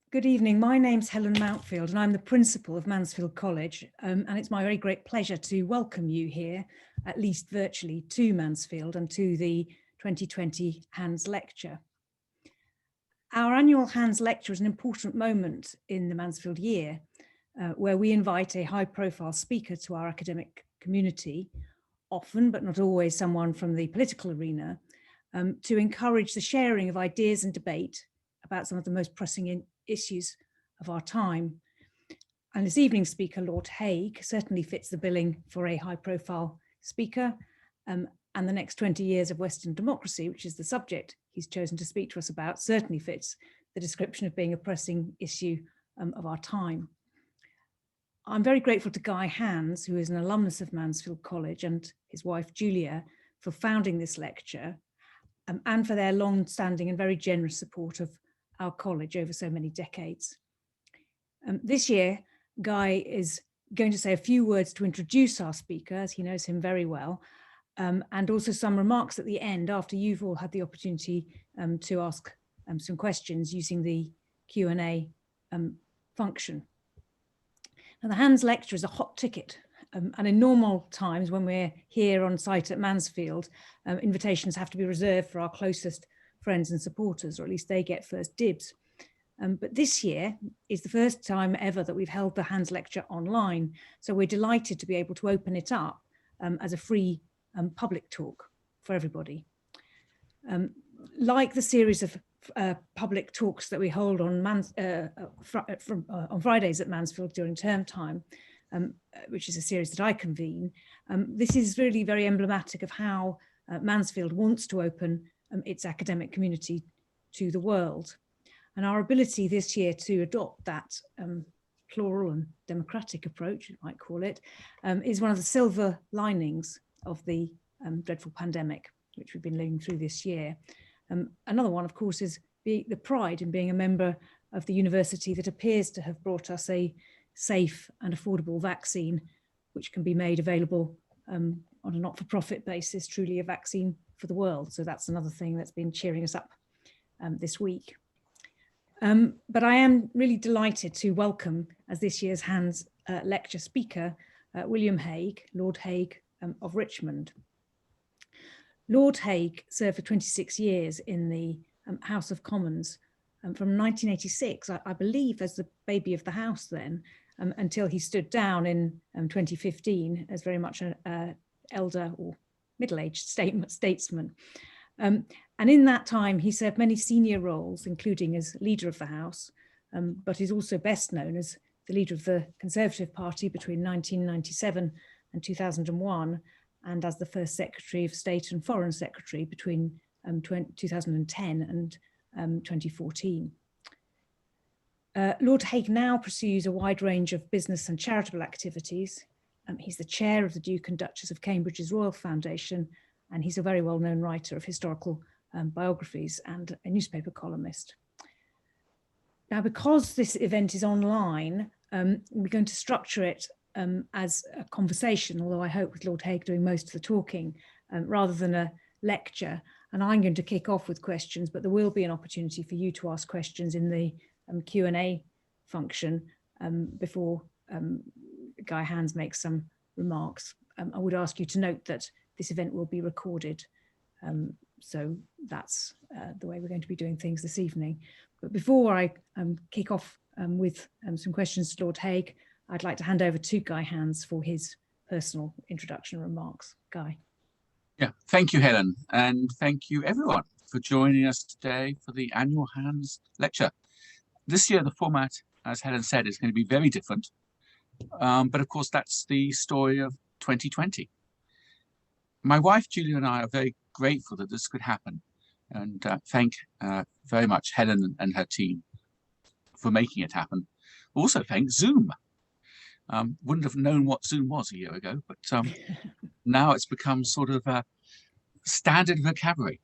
Good evening. My name's Helen Mountfield and I'm the principal of Mansfield College, and it's my very great pleasure to welcome you here, at least virtually, to Mansfield and to the 2020 Hands Lecture. Our annual Hands Lecture is an important moment in the Mansfield year, where we invite a high-profile speaker to our academic community, often but not always someone from the political arena, to encourage the sharing of ideas and debate about some of the most pressing issues of our time. And this evening's speaker, Lord Hague, certainly fits the billing for a high-profile speaker, and the next 20 years of Western democracy, which is the subject he's chosen to speak to us about, certainly fits the description of being a pressing issue of our time. I'm very grateful to Guy Hands, who is an alumnus of Mansfield College, and his wife Julia, for founding this lecture, and for their long-standing and very generous support of our college over so many decades. This year, Guy is going to say a few words to introduce our speaker, as he knows him very well, and also some remarks at the end after you've all had the opportunity to ask some questions using the Q&A function. Now, the Hands Lecture is a hot ticket, and in normal times when we're here on site at Mansfield, invitations have to be reserved for our closest friends and supporters, or at least they get first dibs. But this year is the first time ever that we've held the Hands Lecture online, so we're delighted to be able to open it up as a free public talk for everybody. Like the series of public talks that we hold on Fridays at Mansfield during term time, which is a series that I convene, this is really very emblematic of how Mansfield wants to open its academic community to the world. And our ability this year to adopt that plural and democratic approach, you might call it, is one of the silver linings of the dreadful pandemic, which we've been living through this year. Another one, of course, is the pride in being a member of the university that appears to have brought us a safe and affordable vaccine, which can be made available on a not-for-profit basis, truly a vaccine for the world. So that's another thing that's been cheering us up this week. But I am really delighted to welcome, as this year's Hands Lecture speaker, William Hague, Lord Hague of Richmond. Lord Hague served for 26 years in the House of Commons, from 1986, I believe, as the baby of the House then, until he stood down in 2015 as very much an elder or middle-aged statesman. And in that time, he served many senior roles, including as leader of the House, but is also best known as the leader of the Conservative Party between 1997 and 2001, and as the first Secretary of State and Foreign Secretary between 2010 and 2014. Lord Hague now pursues a wide range of business and charitable activities. He's the chair of the Duke and Duchess of Cambridge's Royal Foundation, and he's a very well-known writer of historical biographies and a newspaper columnist. Now, because this event is online, we're going to structure it as a conversation, although I hope with Lord Hague doing most of the talking, rather than a lecture. And I'm going to kick off with questions, but there will be an opportunity for you to ask questions in the Q&A function before Guy Hands makes some remarks. I would ask you to note that this event will be recorded. So that's the way we're going to be doing things this evening. But before I kick off with some questions to Lord Hague, I'd like to hand over to Guy Hands for his personal introduction remarks. Guy. Yeah, thank you, Helen, and thank you everyone for joining us today for the annual Hands Lecture. This year, the format, as Helen said, is going to be very different. But of course, that's the story of 2020. My wife, Julia, and I are very grateful that this could happen, and thank very much Helen and her team for making it happen. Also thank Zoom. Wouldn't have known what Zoom was a year ago, but now it's become sort of a standard vocabulary.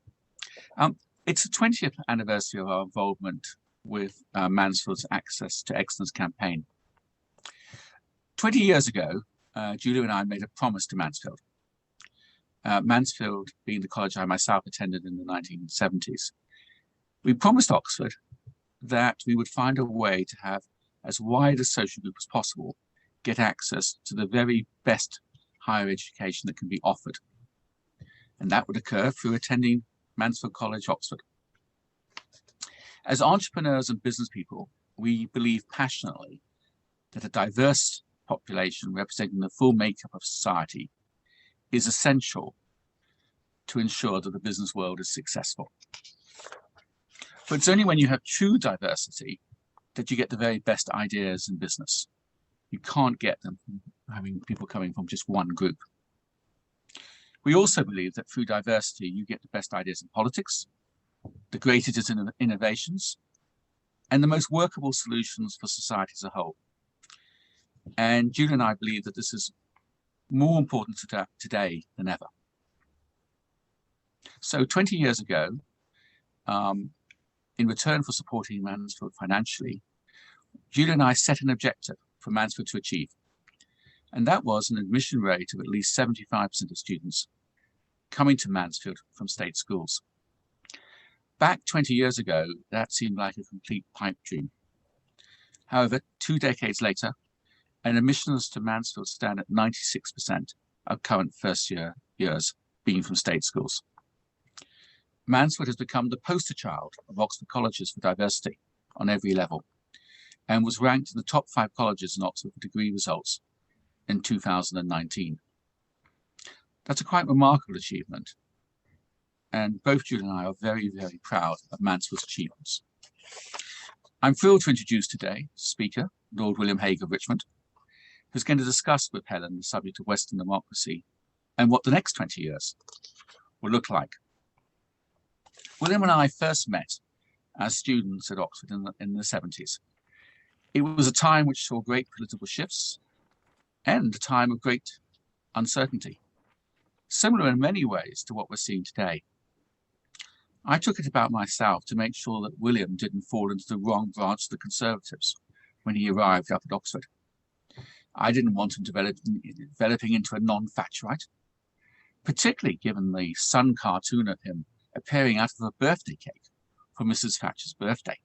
It's the 20th anniversary of our involvement with Mansfield's Access to Excellence campaign. 20 years ago, Julia and I made a promise to Mansfield. Mansfield being the college I myself attended in the 1970s. We promised Oxford that we would find a way to have as wide a social group as possible get access to the very best higher education that can be offered. And that would occur through attending Mansfield College, Oxford. As entrepreneurs and business people, we believe passionately that a diverse population representing the full makeup of society is essential to ensure that the business world is successful. But it's only when you have true diversity that you get the very best ideas in business. You can't get them from having people coming from just one group. We also believe that through diversity, you get the best ideas in politics, the greatest innovations, and the most workable solutions for society as a whole. And Julia and I believe that this is more important today than ever. So 20 years ago, in return for supporting Mansfield financially, Julia and I set an objective for Mansfield to achieve. And that was an admission rate of at least 75% of students coming to Mansfield from state schools. Back 20 years ago, that seemed like a complete pipe dream. However, 2 decades later, and admissions to Mansfield stand at 96% of current first-year years being from state schools. Mansfield has become the poster child of Oxford colleges for diversity on every level, and was ranked in the top 5 colleges in Oxford for degree results in 2019. That's a quite remarkable achievement, and both Julia and I are very, very proud of Mansfield's achievements. I'm thrilled to introduce today speaker, Lord Hague of Richmond, who's going to discuss with Helen the subject of Western democracy and what the next 20 years will look like. William and I first met as students at Oxford in the 70s. It was a time which saw great political shifts and a time of great uncertainty, similar in many ways to what we're seeing today. I took it about myself to make sure that William didn't fall into the wrong branch of the Conservatives when he arrived up at Oxford. I didn't want him developing into a non-Thatcherite, particularly given the Sun cartoon of him appearing out of a birthday cake for Mrs. Thatcher's birthday.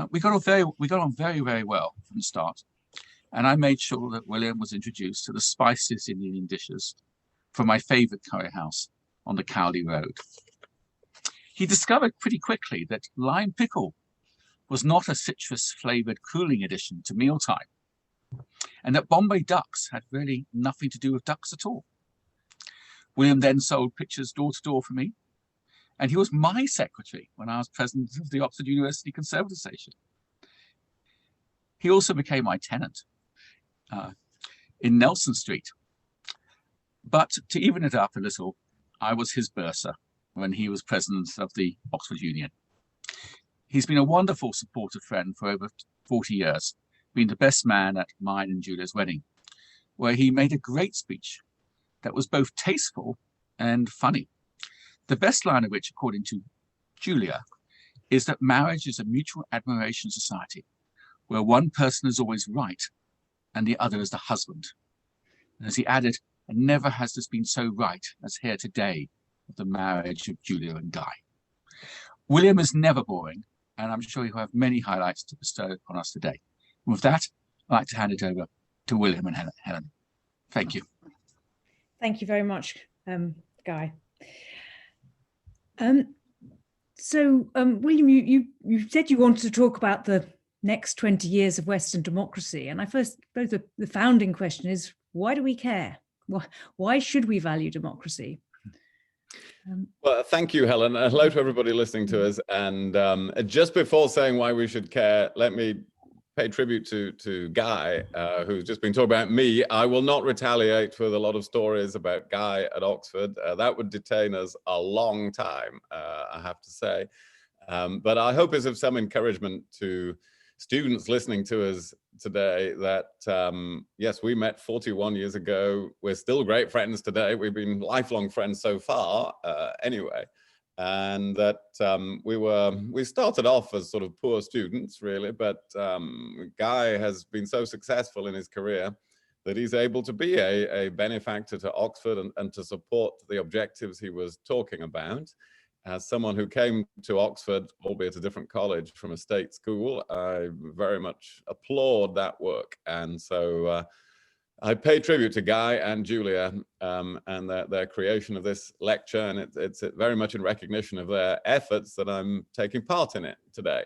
We got on very, very well from the start, and I made sure that William was introduced to the spiciest Indian dishes from my favourite curry house on the Cowley Road. He discovered pretty quickly that lime pickle was not a citrus-flavoured cooling addition to mealtime, and that Bombay ducks had really nothing to do with ducks at all. William then sold pictures door to door for me, and he was my secretary when I was president of the Oxford University Conservative Association. He also became my tenant in Nelson Street. But to even it up a little, I was his bursar when he was president of the Oxford Union. He's been a wonderful supportive friend for over 40 years, being the best man at mine and Julia's wedding, where he made a great speech that was both tasteful and funny. The best line of which, according to Julia, is that marriage is a mutual admiration society where one person is always right and the other is the husband. And as he added, and never has this been so right as here today of the marriage of Julia and Guy. William is never boring, and I'm sure he'll have many highlights to bestow upon us today. And with that, I'd like to hand it over to William and Helen. Thank you. Thank you very much, Guy. William, you said you wanted to talk about the next 20 years of Western democracy. And I first suppose the founding question is, why do we care? Why should we value democracy? Well, thank you, Helen. Hello to everybody listening to us. And just before saying why we should care, let me pay tribute to Guy, who's just been talking about me. I will not retaliate with a lot of stories about Guy at Oxford. That would detain us a long time, I have to say. But I hope it's of some encouragement to students listening to us today that, yes, we met 41 years ago. We're still great friends today. We've been lifelong friends so far, anyway. And that we started off as sort of poor students, really, but Guy has been so successful in his career that he's able to be a benefactor to Oxford and to support the objectives he was talking about. As someone who came to Oxford, albeit a different college, from a state school, I very much applaud that work. And so I pay tribute to Guy and Julia and their creation of this lecture, and it's very much in recognition of their efforts that I'm taking part in it today.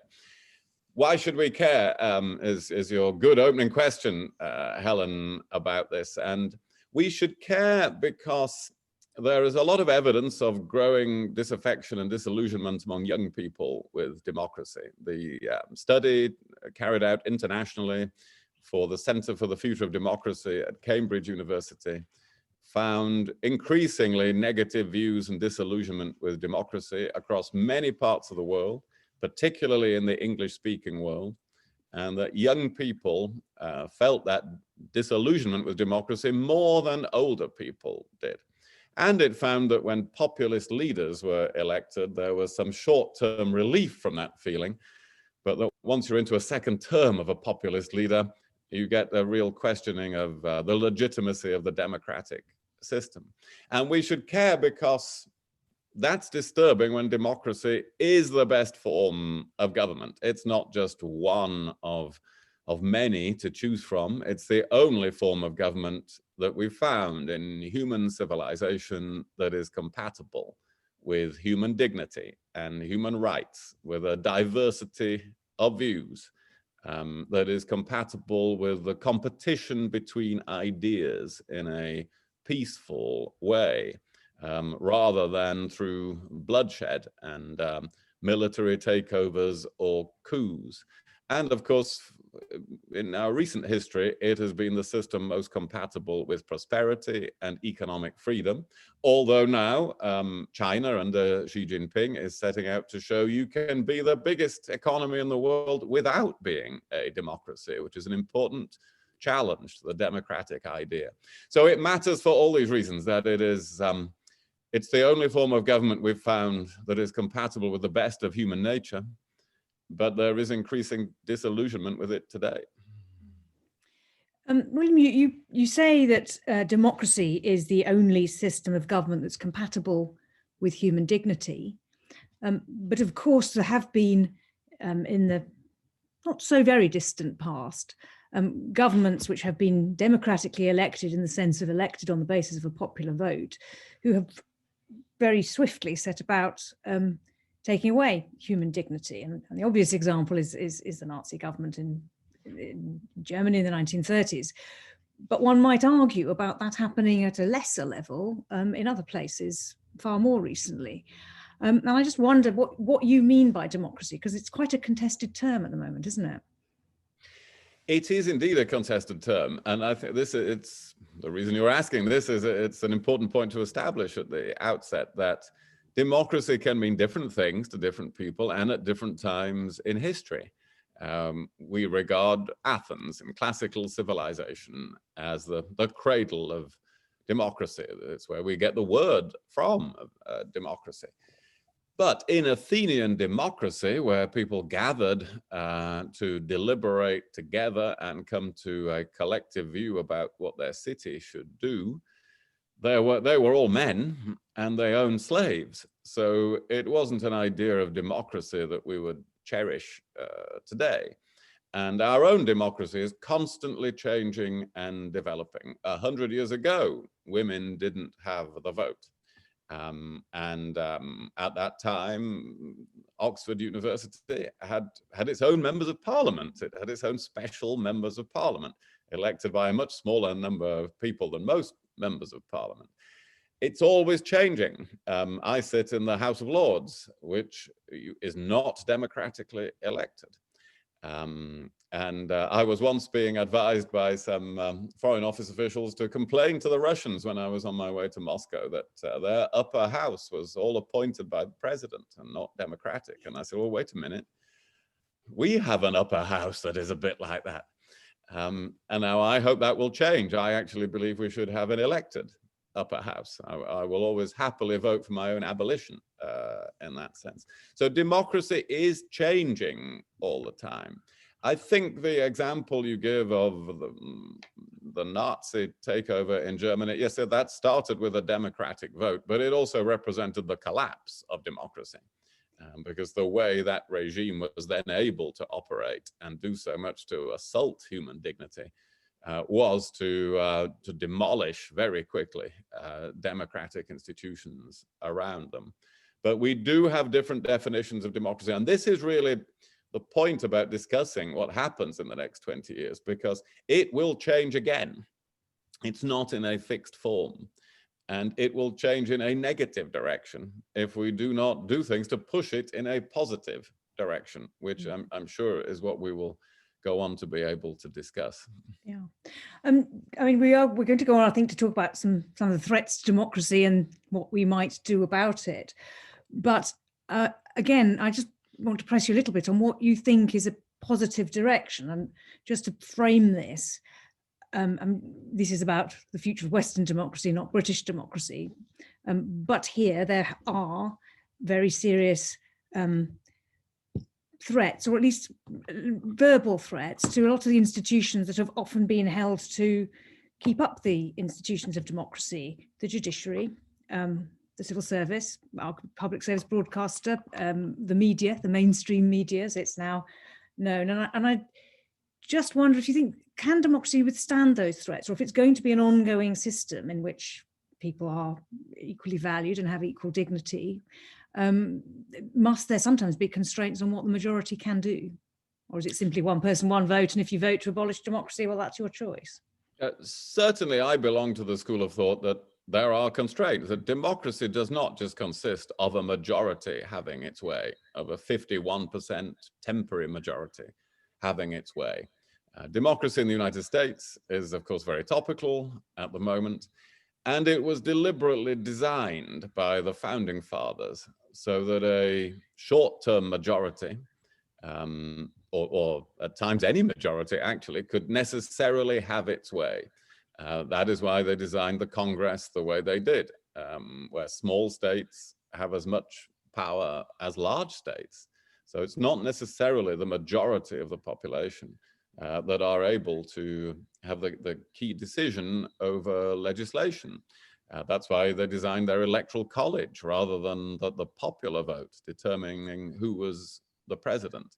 Why should we care is your good opening question, Helen, about this. And we should care because there is a lot of evidence of growing disaffection and disillusionment among young people with democracy. The study carried out internationally for the Center for the Future of Democracy at Cambridge University found increasingly negative views and disillusionment with democracy across many parts of the world, particularly in the English-speaking world, and that young people felt that disillusionment with democracy more than older people did. And it found that when populist leaders were elected, there was some short-term relief from that feeling, but that once you're into a second term of a populist leader, you get a real questioning of the legitimacy of the democratic system. And we should care because that's disturbing when democracy is the best form of government. It's not just one of many to choose from. It's the only form of government that we've found in human civilization that is compatible with human dignity and human rights, with a diversity of views that is compatible with the competition between ideas in a peaceful way, rather than through bloodshed and military takeovers or coups. And of course, in our recent history, it has been the system most compatible with prosperity and economic freedom. Although now China under Xi Jinping is setting out to show you can be the biggest economy in the world without being a democracy, which is an important challenge to the democratic idea. So it matters for all these reasons that it is it's the only form of government we've found that is compatible with the best of human nature, but there is increasing disillusionment with it today. William, you say that democracy is the only system of government that's compatible with human dignity. But of course, there have been, in the not so very distant past, governments which have been democratically elected in the sense of elected on the basis of a popular vote, who have very swiftly set about taking away human dignity. And the obvious example is the Nazi government in Germany in the 1930s. But one might argue about that happening at a lesser level in other places far more recently. And I just wonder what you mean by democracy, because it's quite a contested term at the moment, isn't it? It is indeed a contested term. And I think it's the reason you're asking this is it's an important point to establish at the outset that democracy can mean different things to different people and at different times in history. We regard Athens in classical civilization as the cradle of democracy. It's where we get the word from, democracy. But in Athenian democracy, where people gathered to deliberate together and come to a collective view about what their city should do, they were all men and they owned slaves. So it wasn't an idea of democracy that we would cherish today. And our own democracy is constantly changing and developing. 100 years ago, women didn't have the vote. At that time, Oxford University had its own members of parliament. It had its own special members of parliament, elected by a much smaller number of people than most members of parliament. It's always changing. I sit in the House of Lords, which is not democratically elected. I was once being advised by some Foreign Office officials to complain to the Russians when I was on my way to Moscow that their upper house was all appointed by the president and not democratic. And I said, well, wait a minute. We have an upper house that is a bit like that. And now I hope that will change. I actually believe we should have an elected upper house. I will always happily vote for my own abolition in that sense. So democracy is changing all the time. I think the example you give of the Nazi takeover in Germany, yes, that started with a democratic vote, but it also represented the collapse of democracy. Because the way that regime was then able to operate and do so much to assault human dignity was to demolish very quickly democratic institutions around them. But we do have different definitions of democracy, and this is really the point about discussing what happens in the next 20 years, because it will change again. It's not in a fixed form. And it will change in a negative direction if we do not do things to push it in a positive direction, which I'm sure is what we will go on to be able to discuss. Yeah, I mean, we're going to go on, I think, to talk about some of the threats to democracy and what we might do about it. But again, I just want to press you a little bit on what you think is a positive direction, and just to frame this. This is about the future of Western democracy, not British democracy. But here there are very serious threats, or at least verbal threats, to a lot of the institutions that have often been held to keep up the institutions of democracy: the judiciary, the civil service, our public service broadcaster, the media, the mainstream media, as it's now known. And I just wonder if you think, can democracy withstand those threats, or if it's going to be an ongoing system in which people are equally valued and have equal dignity, must there sometimes be constraints on what the majority can do? Or is it simply one person, one vote, and if you vote to abolish democracy, well, that's your choice? Certainly, I belong to the school of thought that there are constraints, that democracy does not just consist of a majority having its way, of a 51% temporary majority having its way. Democracy in the United States is, of course, very topical at the moment, and it was deliberately designed by the founding fathers so that a short-term majority, or at times any majority actually, could necessarily have its way. That is why they designed the Congress the way they did, where small states have as much power as large states. So it's not necessarily the majority of the population that are able to have the key decision over legislation. That's why they designed their electoral college rather than the popular vote determining who was the president.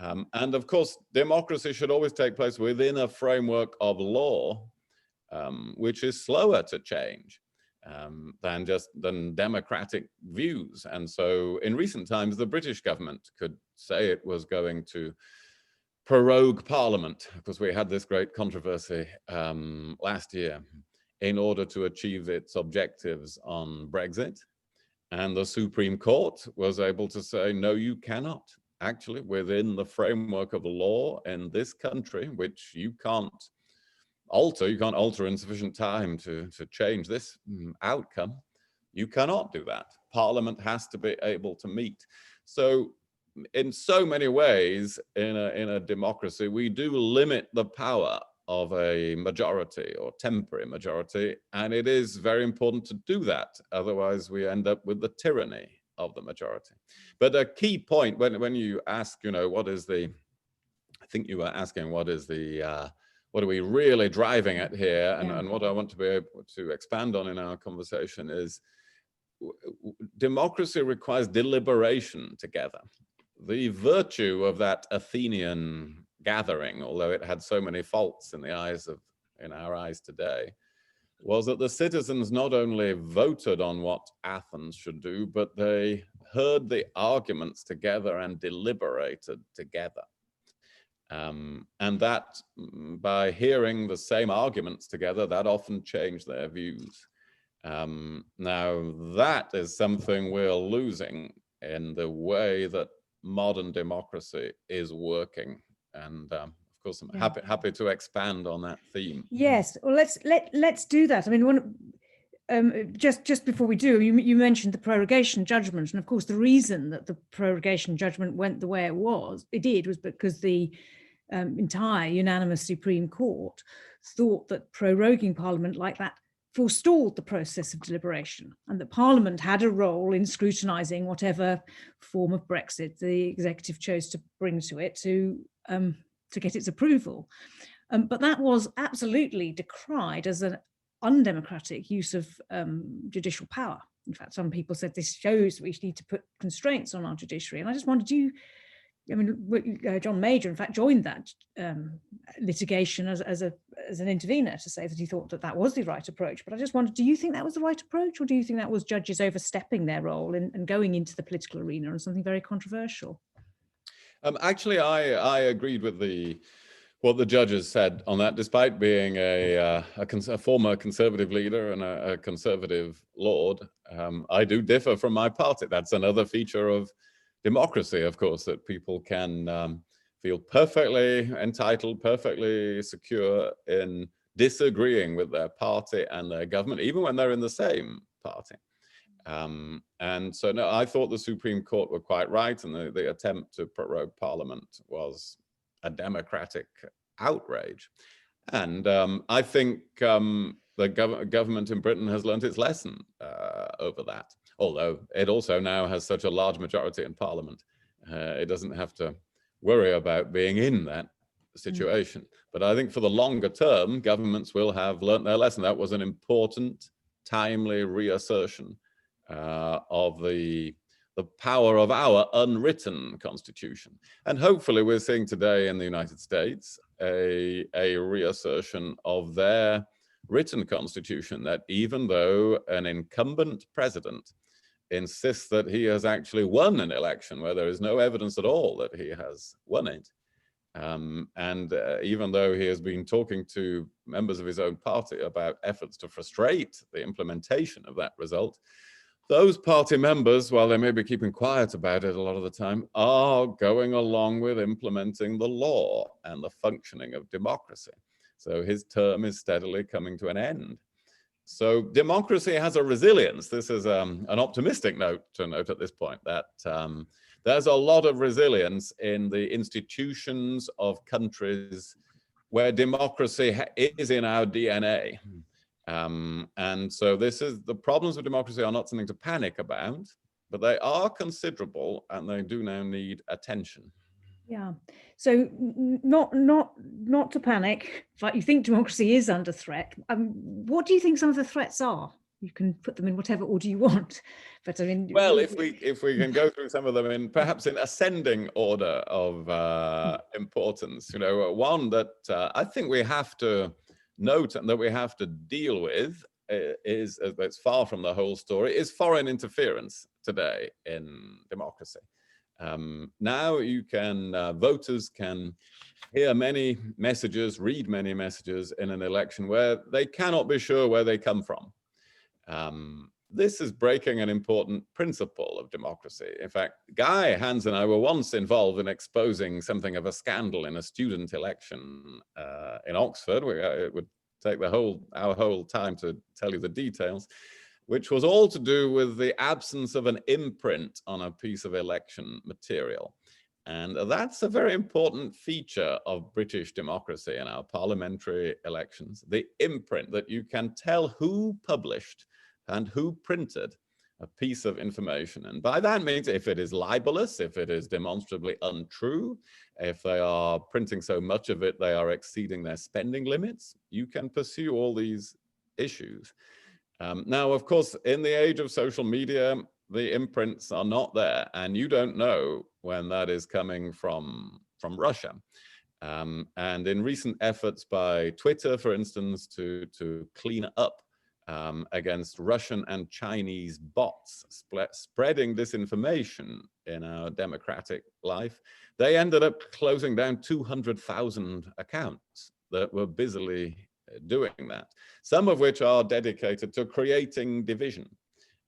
And of course, democracy should always take place within a framework of law, which is slower to change than democratic views. And so in recent times, the British government could say it was going to prorogue Parliament, because we had this great controversy last year, in order to achieve its objectives on Brexit. And the Supreme Court was able to say, no, you cannot. Actually, within the framework of the law in this country, which you can't alter in sufficient time to change this outcome, you cannot do that. Parliament has to be able to meet. So in so many ways, in a democracy, we do limit the power of a majority or temporary majority, and it is very important to do that. Otherwise, we end up with the tyranny of the majority. But a key point, when you ask, what is the, I think you were asking, what are we really driving at here? And what I want to be able to expand on in our conversation is democracy requires deliberation together. The virtue of that Athenian gathering, although it had so many faults in our eyes today, was that the citizens not only voted on what Athens should do, but they heard the arguments together and deliberated together. And that, by hearing the same arguments together, that often changed their views. Now, that is something we're losing in the way that modern democracy is working. And of course, I'm happy to expand on that theme. Yes, well, let's do that. I mean, just before we do, you mentioned the prorogation judgment, and of course, the reason that the prorogation judgment went the way it did was because the entire unanimous Supreme Court thought that proroguing Parliament like that forestalled the process of deliberation, and that Parliament had a role in scrutinising whatever form of Brexit the executive chose to bring to it to get its approval. But that was absolutely decried as an undemocratic use of judicial power. In fact, some people said this shows we need to put constraints on our judiciary. And I just wondered, John Major, in fact, joined that litigation as an intervener to say that he thought that that was the right approach. But I just wondered, do you think that was the right approach, or do you think that was judges overstepping their role and going into the political arena on something very controversial? Actually, I agreed with what the judges said on that, despite being a former conservative leader and a conservative lord. I do differ from my party. That's another feature of democracy, of course, that people can feel perfectly entitled, perfectly secure in disagreeing with their party and their government, even when they're in the same party. And so, no, I thought the Supreme Court were quite right, and the attempt to prorogue Parliament was a democratic outrage. And I think the government in Britain has learned its lesson over that, although it also now has such a large majority in Parliament. It doesn't have to worry about being in that situation. But I think for the longer term, governments will have learned their lesson. That was an important, timely reassertion of the power of our unwritten constitution. And hopefully we're seeing today in the United States a reassertion of their written constitution, that even though an incumbent president insists that he has actually won an election where there is no evidence at all that he has won it, and even though he has been talking to members of his own party about efforts to frustrate the implementation of that result, those party members, while they may be keeping quiet about it a lot of the time, are going along with implementing the law and the functioning of democracy. So his term is steadily coming to an end. So democracy has a resilience. This is an optimistic note to note at this point, that there's a lot of resilience in the institutions of countries where democracy is in our DNA. And so the problems of democracy are not something to panic about, but they are considerable and they do now need attention. Yeah. So not to panic, but you think democracy is under threat. What do you think some of the threats are? You can put them in whatever order you want, but I mean, well, if we can go through some of them in perhaps in ascending order of importance, one that I think we have to note and that we have to deal with is, it's far from the whole story, is foreign interference today in democracy. Now you can, voters can hear many messages, read many messages in an election where they cannot be sure where they come from. This is breaking an important principle of democracy. In fact, Guy, Hands and I were once involved in exposing something of a scandal in a student election in Oxford. It would take our whole time to tell you the details, which was all to do with the absence of an imprint on a piece of election material. And that's a very important feature of British democracy in our parliamentary elections, the imprint, that you can tell who published and who printed a piece of information. And by that means, if it is libelous, if it is demonstrably untrue, if they are printing so much of it they are exceeding their spending limits, you can pursue all these issues. Now, of course, in the age of social media, the imprints are not there, and you don't know when that is coming from Russia. And in recent efforts by Twitter, for instance, to clean up against Russian and Chinese bots spreading disinformation in our democratic life, they ended up closing down 200,000 accounts that were busily doing that, some of which are dedicated to creating division.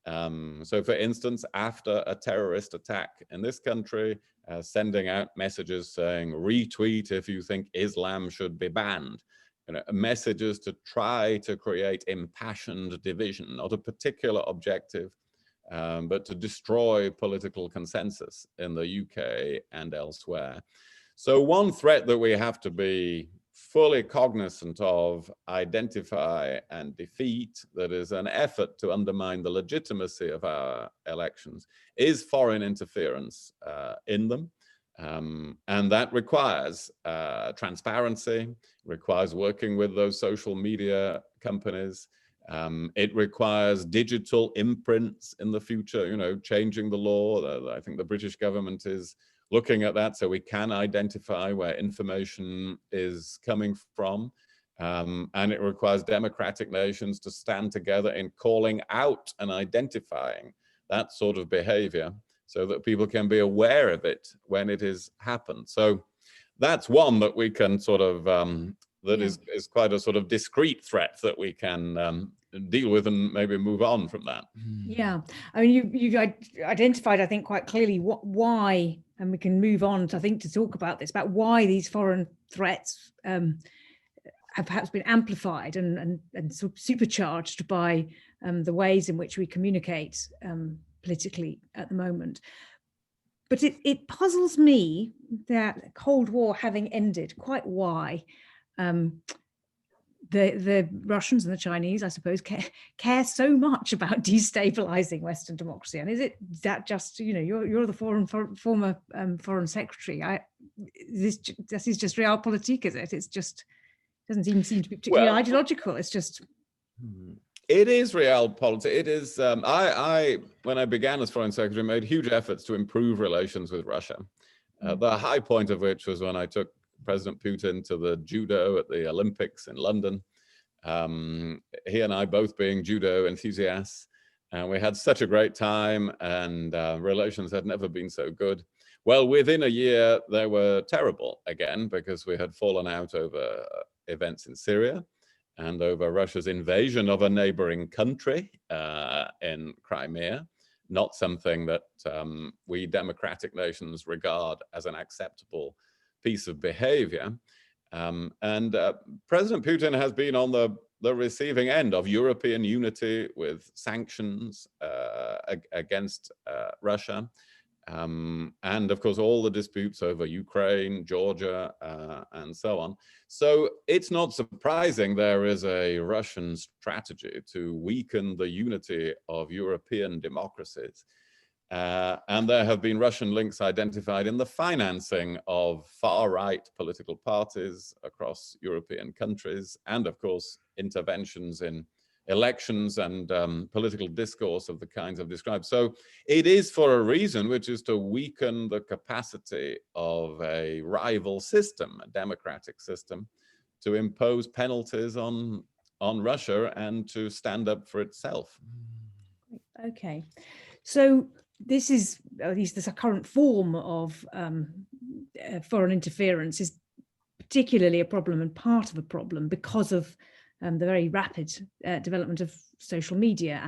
So for instance, after a terrorist attack in this country, sending out messages saying, retweet if you think Islam should be banned. Messages to try to create impassioned division, not a particular objective, but to destroy political consensus in the UK and elsewhere. So one threat that we have to be fully cognizant of, identify and defeat, that is an effort to undermine the legitimacy of our elections, is foreign interference in them. And that requires transparency, requires working with those social media companies. It requires digital imprints in the future, you know, changing the law. I think the British government is looking at that so we can identify where information is coming from. And it requires democratic nations to stand together in calling out and identifying that sort of behavior so that people can be aware of it when it has happened. So that's one that we can sort of, that is quite a sort of discrete threat that we can deal with and maybe move on from that. Yeah, I mean, you've identified, I think, quite clearly why, and we can move on to, I think, to talk about this, about why these foreign threats have perhaps been amplified and sort of supercharged by the ways in which we communicate politically at the moment. But it puzzles me that Cold War having ended, quite why the Russians and the Chinese, I suppose, care so much about destabilizing Western democracy. And is it that just, you know, you're the former foreign secretary. This is just realpolitik, is it? It's just doesn't even seem to be particularly ideological. It's just. It is realpolitik. It is. I when I began as foreign secretary, made huge efforts to improve relations with Russia. The high point of which was when I took President Putin to the judo at the Olympics in London. He and I both being judo enthusiasts, and we had such a great time, and relations had never been so good. Well, within a year, they were terrible again because we had fallen out over events in Syria and over Russia's invasion of a neighboring country in Crimea, not something that we democratic nations regard as an acceptable piece of behavior. President Putin has been on the receiving end of European unity with sanctions against Russia. And of course, all the disputes over Ukraine, Georgia, and so on. So it's not surprising there is a Russian strategy to weaken the unity of European democracies. And there have been Russian links identified in the financing of far-right political parties across European countries, and of course, interventions in elections and political discourse of the kinds I've described. So it is for a reason, which is to weaken the capacity of a rival system, a democratic system, to impose penalties on Russia and to stand up for itself. Okay, so this is, at least this current form of foreign interference is particularly a problem and part of a problem because of the very rapid development of social media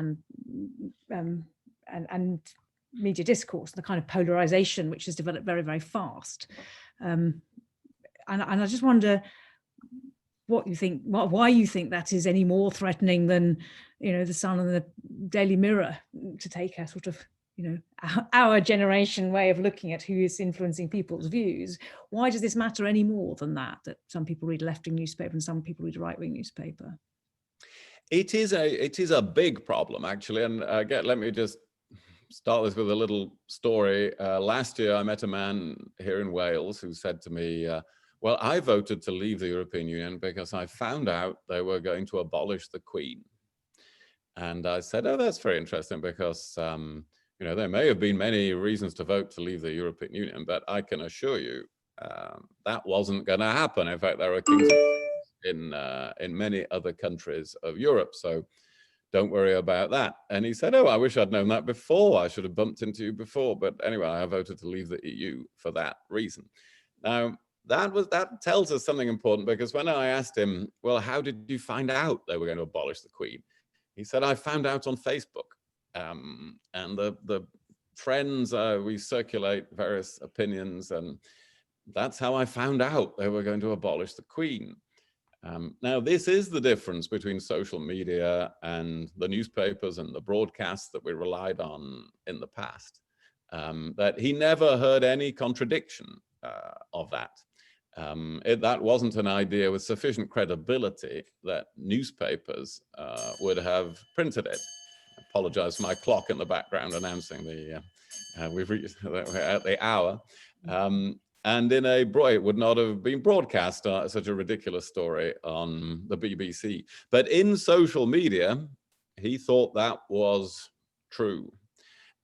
and media discourse, the kind of polarization which has developed very, very fast. And I just wonder what you think, why you think that is any more threatening than, you know, the Sun and the Daily Mirror, to take a sort of, you know, our generation way of looking at who is influencing people's views. Why does this matter any more than that some people read a left-wing newspaper and some people read a right-wing newspaper? It is a big problem, actually. And again, let me just start this with a little story. Last year, I met a man here in Wales who said to me, well, I voted to leave the European Union because I found out they were going to abolish the Queen. And I said, oh, that's very interesting because you know, there may have been many reasons to vote to leave the European Union, but I can assure you that wasn't going to happen. In fact, there are kings in many other countries of Europe, so don't worry about that. And he said, oh, I wish I'd known that before. I should have bumped into you before. But anyway, I voted to leave the EU for that reason. Now, that tells us something important, because when I asked him, well, how did you find out they were going to abolish the Queen? He said, I found out on Facebook. And the friends, we circulate various opinions, and that's how I found out they were going to abolish the Queen. Now, this is the difference between social media and the newspapers and the broadcasts that we relied on in the past, that he never heard any contradiction of that. That wasn't an idea with sufficient credibility that newspapers would have printed it. I apologize for my clock in the background announcing we've reached at the hour. And it would not have been broadcast, such a ridiculous story on the BBC. But in social media, he thought that was true.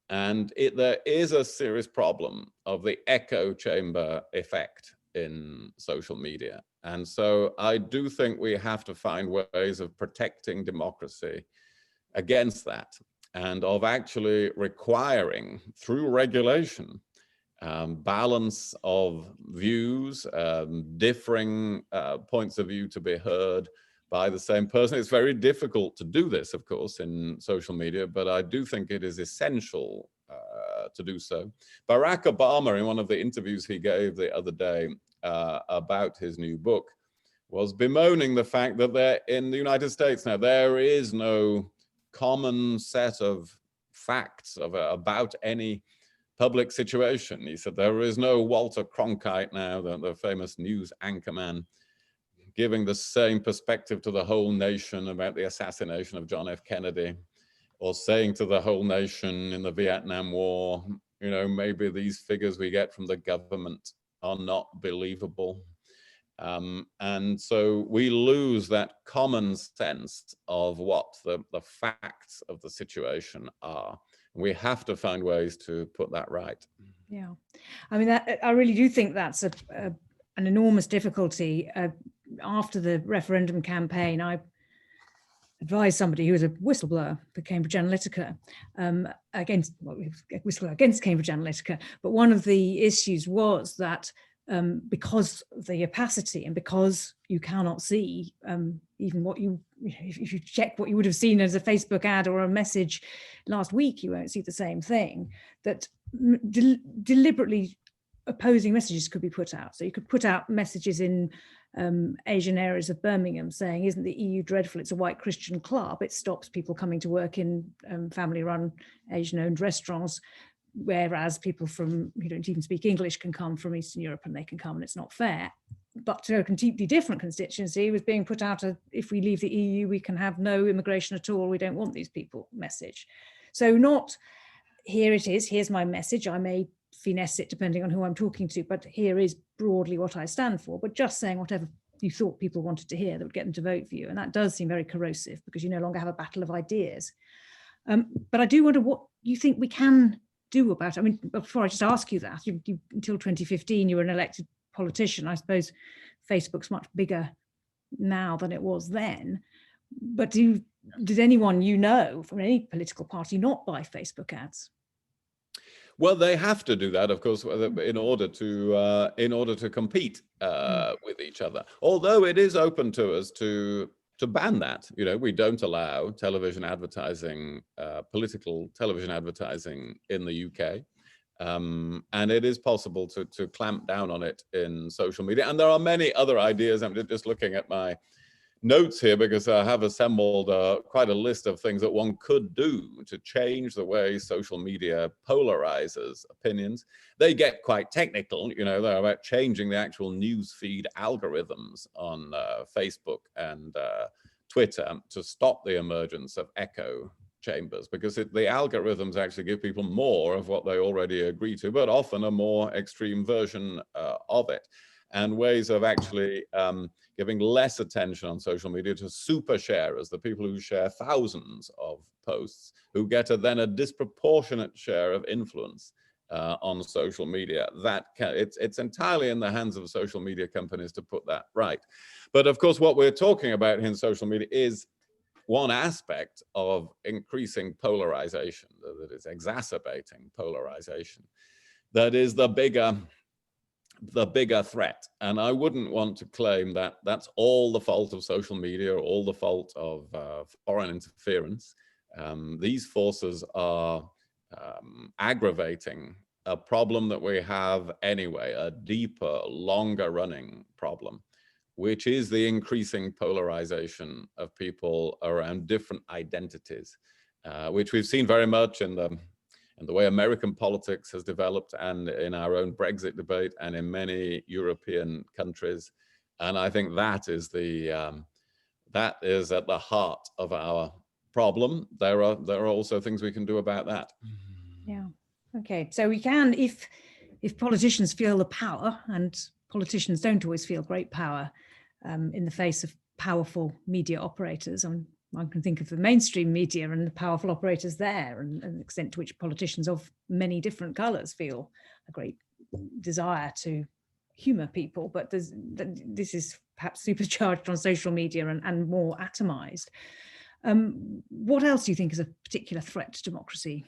And there is a serious problem of the echo chamber effect in social media. And so I do think we have to find ways of protecting democracy against that, and of actually requiring, through regulation, balance of views, differing points of view to be heard by the same person. It's very difficult to do this, of course, in social media, but I do think it is essential to do so. Barack Obama, in one of the interviews he gave the other day about his new book, was bemoaning the fact that in the United States now, there is no common set of facts about any public situation. He said there is no Walter Cronkite now, the famous news anchorman, giving the same perspective to the whole nation about the assassination of John F. Kennedy, or saying to the whole nation in the Vietnam War, you know, maybe these figures we get from the government are not believable. And so we lose that common sense of what the facts of the situation are. We have to find ways to put that right. Yeah, I mean, I really do think that's an enormous difficulty. After the referendum campaign, I advised somebody who was a whistleblower for Cambridge Analytica against Cambridge Analytica. But one of the issues was that because of the opacity and because you cannot see even what if you check what you would have seen as a Facebook ad or a message last week, you won't see the same thing, that deliberately opposing messages could be put out. So you could put out messages in Asian areas of Birmingham saying, isn't the EU dreadful? It's a white Christian club. It stops people coming to work in family-run Asian-owned restaurants, whereas people from who don't even speak English can come from Eastern Europe and they can come, and it's not fair. But to a completely different constituency was being put out if we leave the EU, we can have no immigration at all. We don't want these people message. So not here it is, here's my message. I may finesse it depending on who I'm talking to, but here is broadly what I stand for, but just saying whatever you thought people wanted to hear that would get them to vote for you. And that does seem very corrosive because you no longer have a battle of ideas. But I do wonder what you think we can do about it. I mean, before I just ask you that, until 2015, you were an elected politician. I suppose Facebook's much bigger now than it was then. But did anyone you know from any political party not buy Facebook ads? Well, they have to do that, of course, in order to compete with each other. Although it is open to us to ban that. You know, we don't allow television advertising, political television advertising in the UK. And it is possible to clamp down on it in social media. And there are many other ideas. I'm just looking at my notes here because I have assembled quite a list of things that one could do to change the way social media polarizes opinions. They get quite technical, you know, they're about changing the actual news feed algorithms on Facebook and Twitter to stop the emergence of echo chambers, because the algorithms actually give people more of what they already agree to, but often a more extreme version of it. And ways of actually giving less attention on social media to super sharers, the people who share thousands of posts, who get then a disproportionate share of influence on social media. It's entirely in the hands of social media companies to put that right. But of course, what we're talking about in social media is one aspect of increasing polarization, that is exacerbating polarization, that is the bigger threat. And I wouldn't want to claim that that's all the fault of social media or all the fault of foreign interference. These forces are aggravating a problem that we have anyway, a deeper, longer running problem, which is the increasing polarization of people around different identities, which we've seen very much in the way American politics has developed and in our own Brexit debate and in many European countries. And I think that is at the heart of our problem. There are also things we can do about that. Yeah. Okay. So we can, if if politicians feel the power, and politicians don't always feel great power in the face of powerful media operators, I can think of the mainstream media and the powerful operators there, and the extent to which politicians of many different colours feel a great desire to humour people, but this is perhaps supercharged on social media and more atomised. What else do you think is a particular threat to democracy?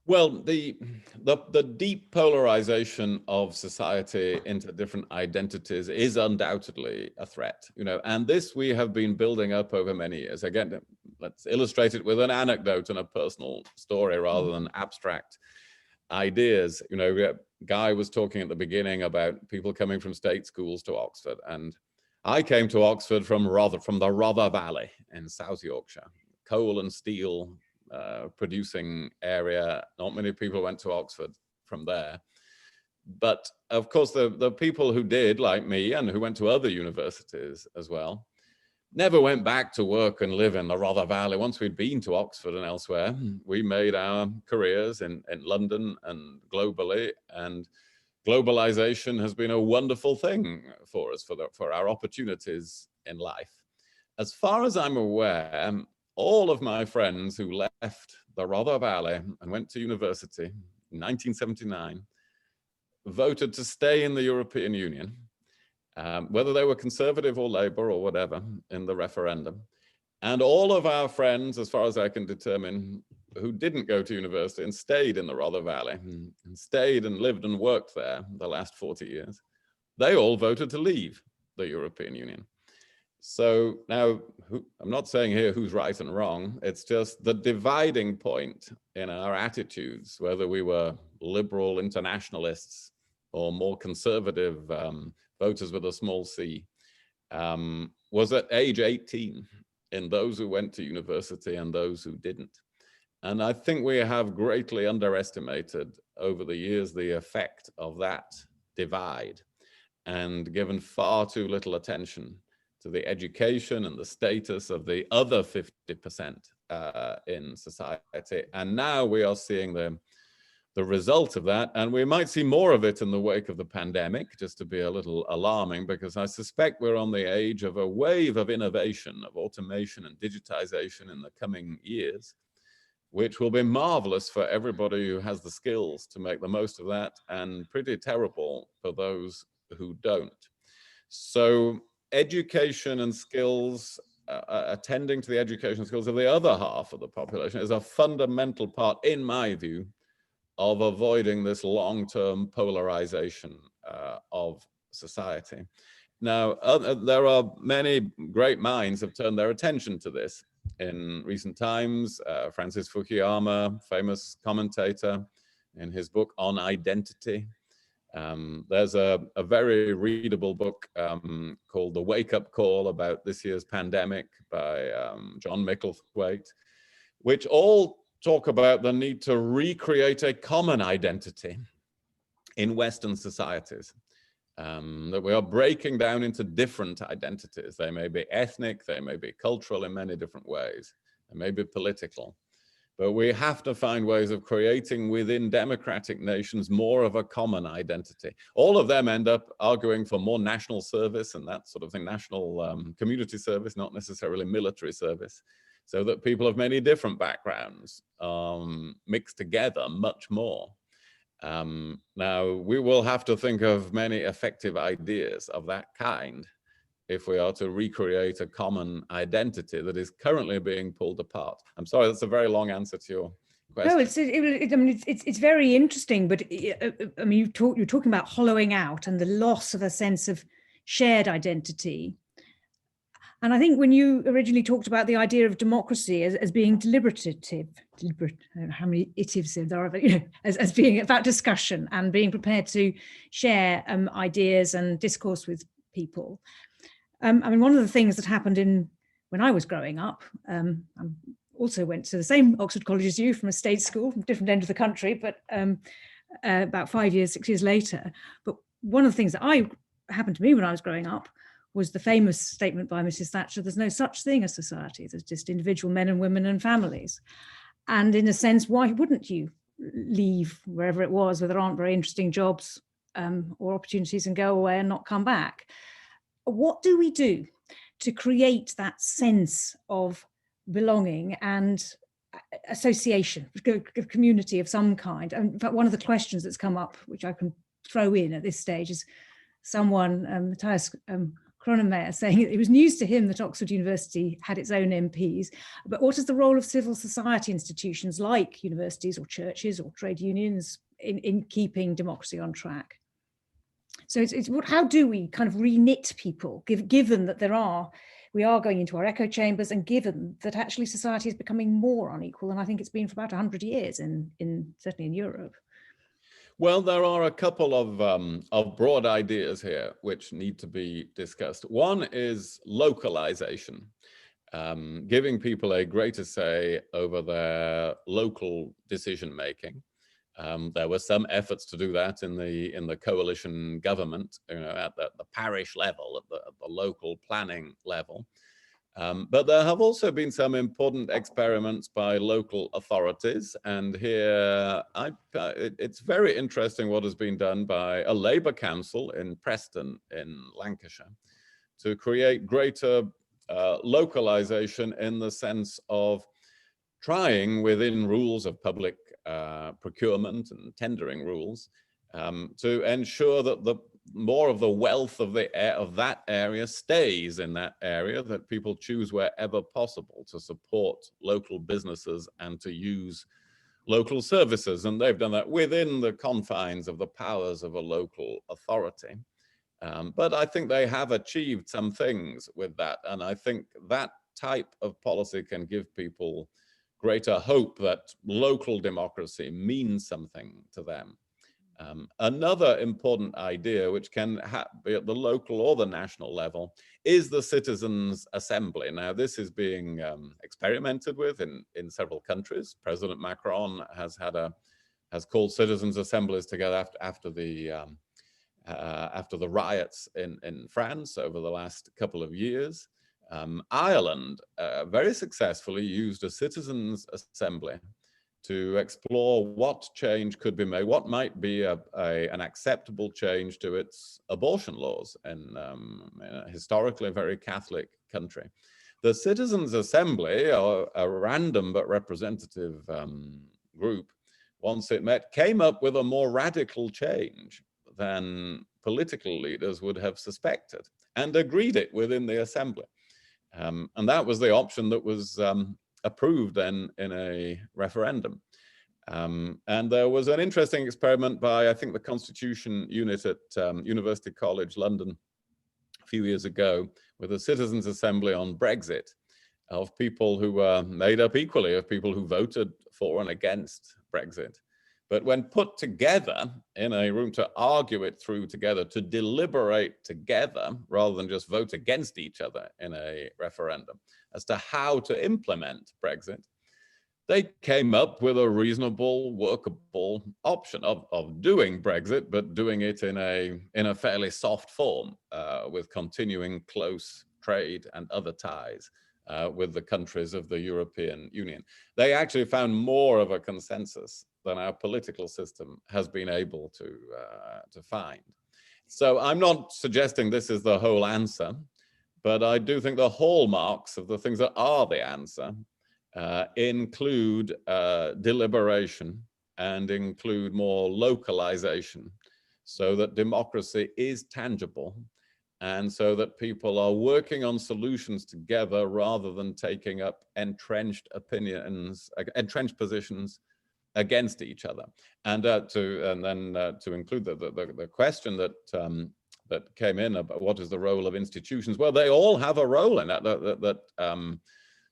Well, the deep polarization of society into different identities is undoubtedly a threat, and this we have been building up over many years. Again, let's illustrate it with an anecdote and a personal story rather than abstract ideas. Guy was talking at the beginning about people coming from state schools to Oxford, and I came to Oxford from the Rother Valley in South Yorkshire, coal and steel producing area. Not many people went to Oxford from there, but of course the people who did, like me, and who went to other universities as well, never went back to work and live in the Rother Valley. Once we'd been to Oxford and elsewhere, we made our careers in London and globally, and globalization has been a wonderful thing for us, for our opportunities in life. As far as I'm aware, all of my friends who left the Rother Valley and went to university in 1979 voted to stay in the European Union, whether they were Conservative or Labour or whatever, in the referendum. And all of our friends, as far as I can determine, who didn't go to university and stayed in the Rother Valley and stayed and lived and worked there the last 40 years, they all voted to leave the European Union. So now, I'm not saying here who's right and wrong, it's just the dividing point in our attitudes, whether we were liberal internationalists or more conservative voters with a small c, was at age 18 in those who went to university and those who didn't. And I think we have greatly underestimated over the years the effect of that divide and given far too little attention to the education and the status of the other 50% in society. And now we are seeing the result of that, and we might see more of it in the wake of the pandemic, just to be a little alarming, because I suspect we're on the age of a wave of innovation, of automation and digitization in the coming years, which will be marvelous for everybody who has the skills to make the most of that, and pretty terrible for those who don't. So education and skills, attending to the education skills of the other half of the population is a fundamental part, in my view, of avoiding this long-term polarization of society. Now, there are many great minds have turned their attention to this in recent times. Francis Fukuyama, famous commentator, in his book On Identity. There's a very readable book called The Wake-Up Call about this year's pandemic by John Micklethwaite, which all talk about the need to recreate a common identity in Western societies, that we are breaking down into different identities. They may be ethnic, they may be cultural in many different ways, they may be political. But we have to find ways of creating within democratic nations more of a common identity. All of them end up arguing for more national service and that sort of thing, national community service, not necessarily military service, so that people of many different backgrounds mix together much more. Now, we will have to think of many effective ideas of that kind if we are to recreate a common identity that is currently being pulled apart. I'm sorry, that's a very long answer to your question. No, it's very interesting, but I mean, you're talking about hollowing out and the loss of a sense of shared identity. And I think when you originally talked about the idea of democracy as being deliberative, I don't know how many itives there are, but as being about discussion and being prepared to share ideas and discourse with people. I mean, one of the things that happened when I was growing up, I also went to the same Oxford College as you, from a state school, from a different end of the country, but about 6 years later. But one of the things that happened to me when I was growing up was the famous statement by Mrs. Thatcher, there's no such thing as society, there's just individual men and women and families. And in a sense, why wouldn't you leave wherever it was where there aren't very interesting jobs or opportunities and go away and not come back. What do we do to create that sense of belonging and association, a community of some kind? And in fact, one of the questions that's come up, which I can throw in at this stage, is someone, Matthias Cronenmeyer, saying it was news to him that Oxford University had its own MPs, but what is the role of civil society institutions like universities or churches or trade unions in keeping democracy on track? So how do we kind of re-knit people, given that we are going into our echo chambers, and given that actually society is becoming more unequal than I think it's been for about 100 years certainly in Europe? Well, there are a couple of broad ideas here which need to be discussed. One is localization, giving people a greater say over their local decision making. There were some efforts to do that in the coalition government, at the parish level, at the local planning level. But there have also been some important experiments by local authorities, and here it's very interesting what has been done by a Labour council in Preston in Lancashire to create greater localization in the sense of trying, within rules of public procurement and tendering rules, to ensure that more of the wealth of that area stays in that area, that people choose wherever possible to support local businesses and to use local services. And they've done that within the confines of the powers of a local authority. But I think they have achieved some things with that. And I think that type of policy can give people greater hope that local democracy means something to them. Another important idea, which can be at the local or the national level, is the citizens' assembly. Now, this is being experimented with in several countries. President Macron has called citizens' assemblies together after the riots in France over the last couple of years. Ireland very successfully used a citizens' assembly to explore what change could be made, what might be an acceptable change to its abortion laws in a historically very Catholic country. The Citizens' Assembly, or a random but representative group, once it met, came up with a more radical change than political leaders would have suspected, and agreed it within the Assembly. And that was the option that was approved then in a referendum. And there was an interesting experiment by, I think, the Constitution Unit at University College London a few years ago, with a citizens' assembly on Brexit, of people who were made up equally of people who voted for and against Brexit. But when put together in a room to argue it through together, to deliberate together, rather than just vote against each other in a referendum, as to how to implement Brexit, they came up with a reasonable, workable option of doing Brexit, but doing it in a fairly soft form, with continuing close trade and other ties with the countries of the European Union. They actually found more of a consensus than our political system has been able to find. So I'm not suggesting this is the whole answer, but I do think the hallmarks of the things that are the answer include deliberation and include more localization, so that democracy is tangible, and so that people are working on solutions together rather than taking up entrenched positions against each other. And to include the question that came in about what is the role of institutions, well, they all have a role in that.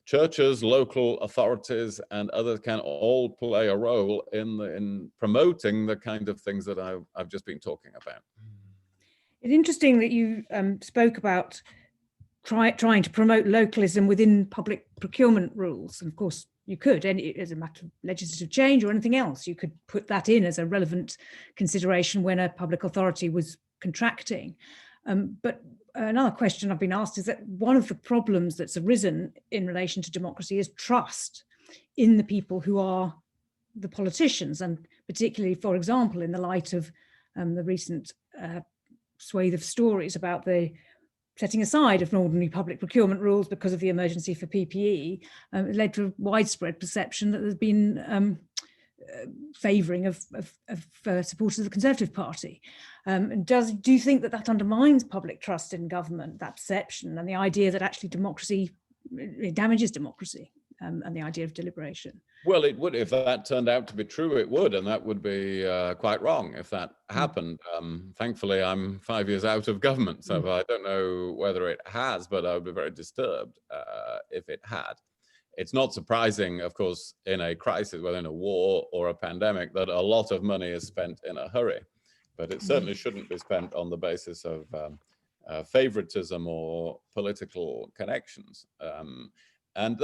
Churches, local authorities, and others can all play a role in promoting the kind of things that I've just been talking about. It's interesting that you spoke about trying to promote localism within public procurement rules. And of course, you could, and as a matter of legislative change or anything else, you could put that in as a relevant consideration when a public authority was contracting. But another question I've been asked is that one of the problems that's arisen in relation to democracy is trust in the people who are the politicians, and particularly, for example, in the light of the recent swathe of stories about the setting aside of ordinary public procurement rules because of the emergency for PPE, it led to a widespread perception that there's been favouring of supporters of the Conservative Party. Do you think that that undermines public trust in government, that perception, and the idea that actually democracy, it damages democracy, and the idea of deliberation? Well, it would. If that turned out to be true, it would, and that would be quite wrong if that happened. Thankfully, I'm 5 years out of government, so I don't know whether it has, but I would be very disturbed if it had. It's not surprising, of course, in a crisis, whether in a war or a pandemic, that a lot of money is spent in a hurry, but it certainly shouldn't be spent on the basis of favoritism or political connections. And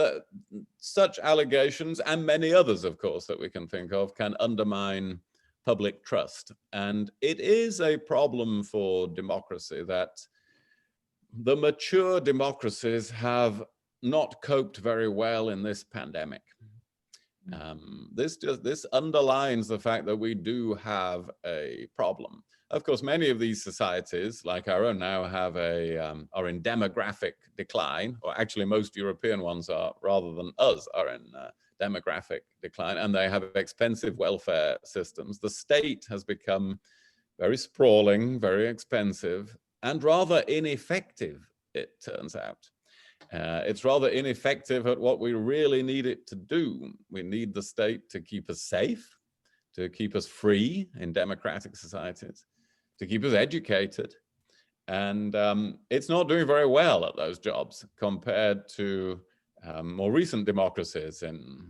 such allegations, and many others, of course, that we can think of, can undermine public trust. And it is a problem for democracy that the mature democracies have not coped very well in this pandemic. This underlines the fact that we do have a problem. Of course, many of these societies, like our own now, have are in demographic decline, or actually most European ones are, rather than us, are in demographic decline, and they have expensive welfare systems. The state has become very sprawling, very expensive, and rather ineffective, it turns out. It's rather ineffective at what we really need it to do. We need the state to keep us safe, to keep us free in democratic societies, to keep us educated. And it's not doing very well at those jobs compared to more recent democracies in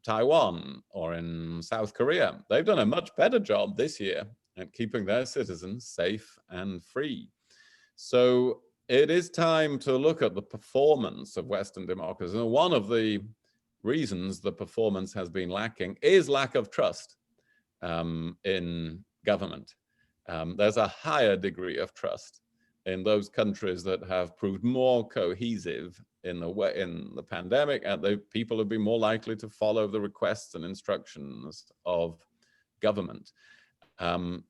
Taiwan or in South Korea. They've done a much better job this year at keeping their citizens safe and free. So it is time to look at the performance of Western democracies. And one of the reasons the performance has been lacking is lack of trust in government. There's a higher degree of trust in those countries that have proved more cohesive in the pandemic, and the people have been more likely to follow the requests and instructions of government.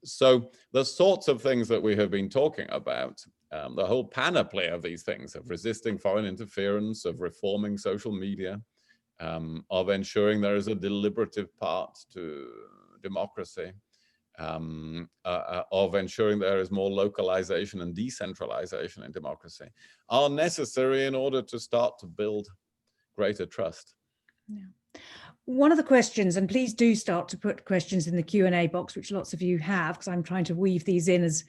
So the sorts of things that we have been talking about, the whole panoply of these things, of resisting foreign interference, of reforming social media, of ensuring there is a deliberative part to democracy, of ensuring there is more localization and decentralization in democracy, are necessary in order to start to build greater trust. Yeah. One of the questions, and please do start to put questions in the Q&A box, which lots of you have, because I'm trying to weave these in as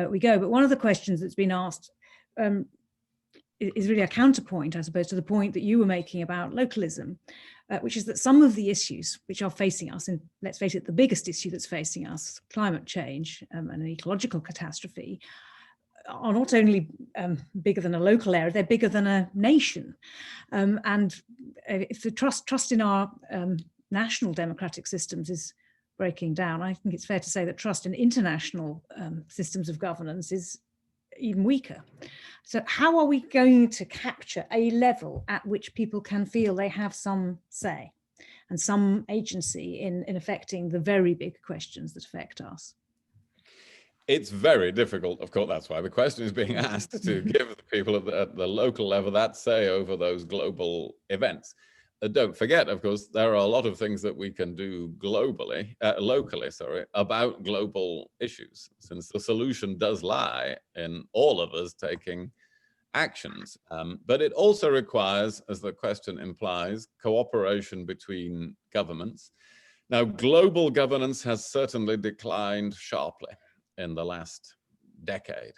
we go. But one of the questions that's been asked is really a counterpoint, I suppose, to the point that you were making about localism, which is that some of the issues which are facing us, and let's face it, the biggest issue that's facing us, climate change and an ecological catastrophe, are not only bigger than a local area, they're bigger than a nation. And if the trust in our national democratic systems is breaking down, I think it's fair to say that trust in international systems of governance is even weaker. So how are we going to capture a level at which people can feel they have some say and some agency in affecting the very big questions that affect us? It's very difficult, of course. That's why the question is being asked, to give the people at the local level that say over those global events. Don't forget, of course, there are a lot of things that we can do locally, about global issues, since the solution does lie in all of us taking actions. But it also requires, as the question implies, cooperation between governments. Now, global governance has certainly declined sharply in the last decade.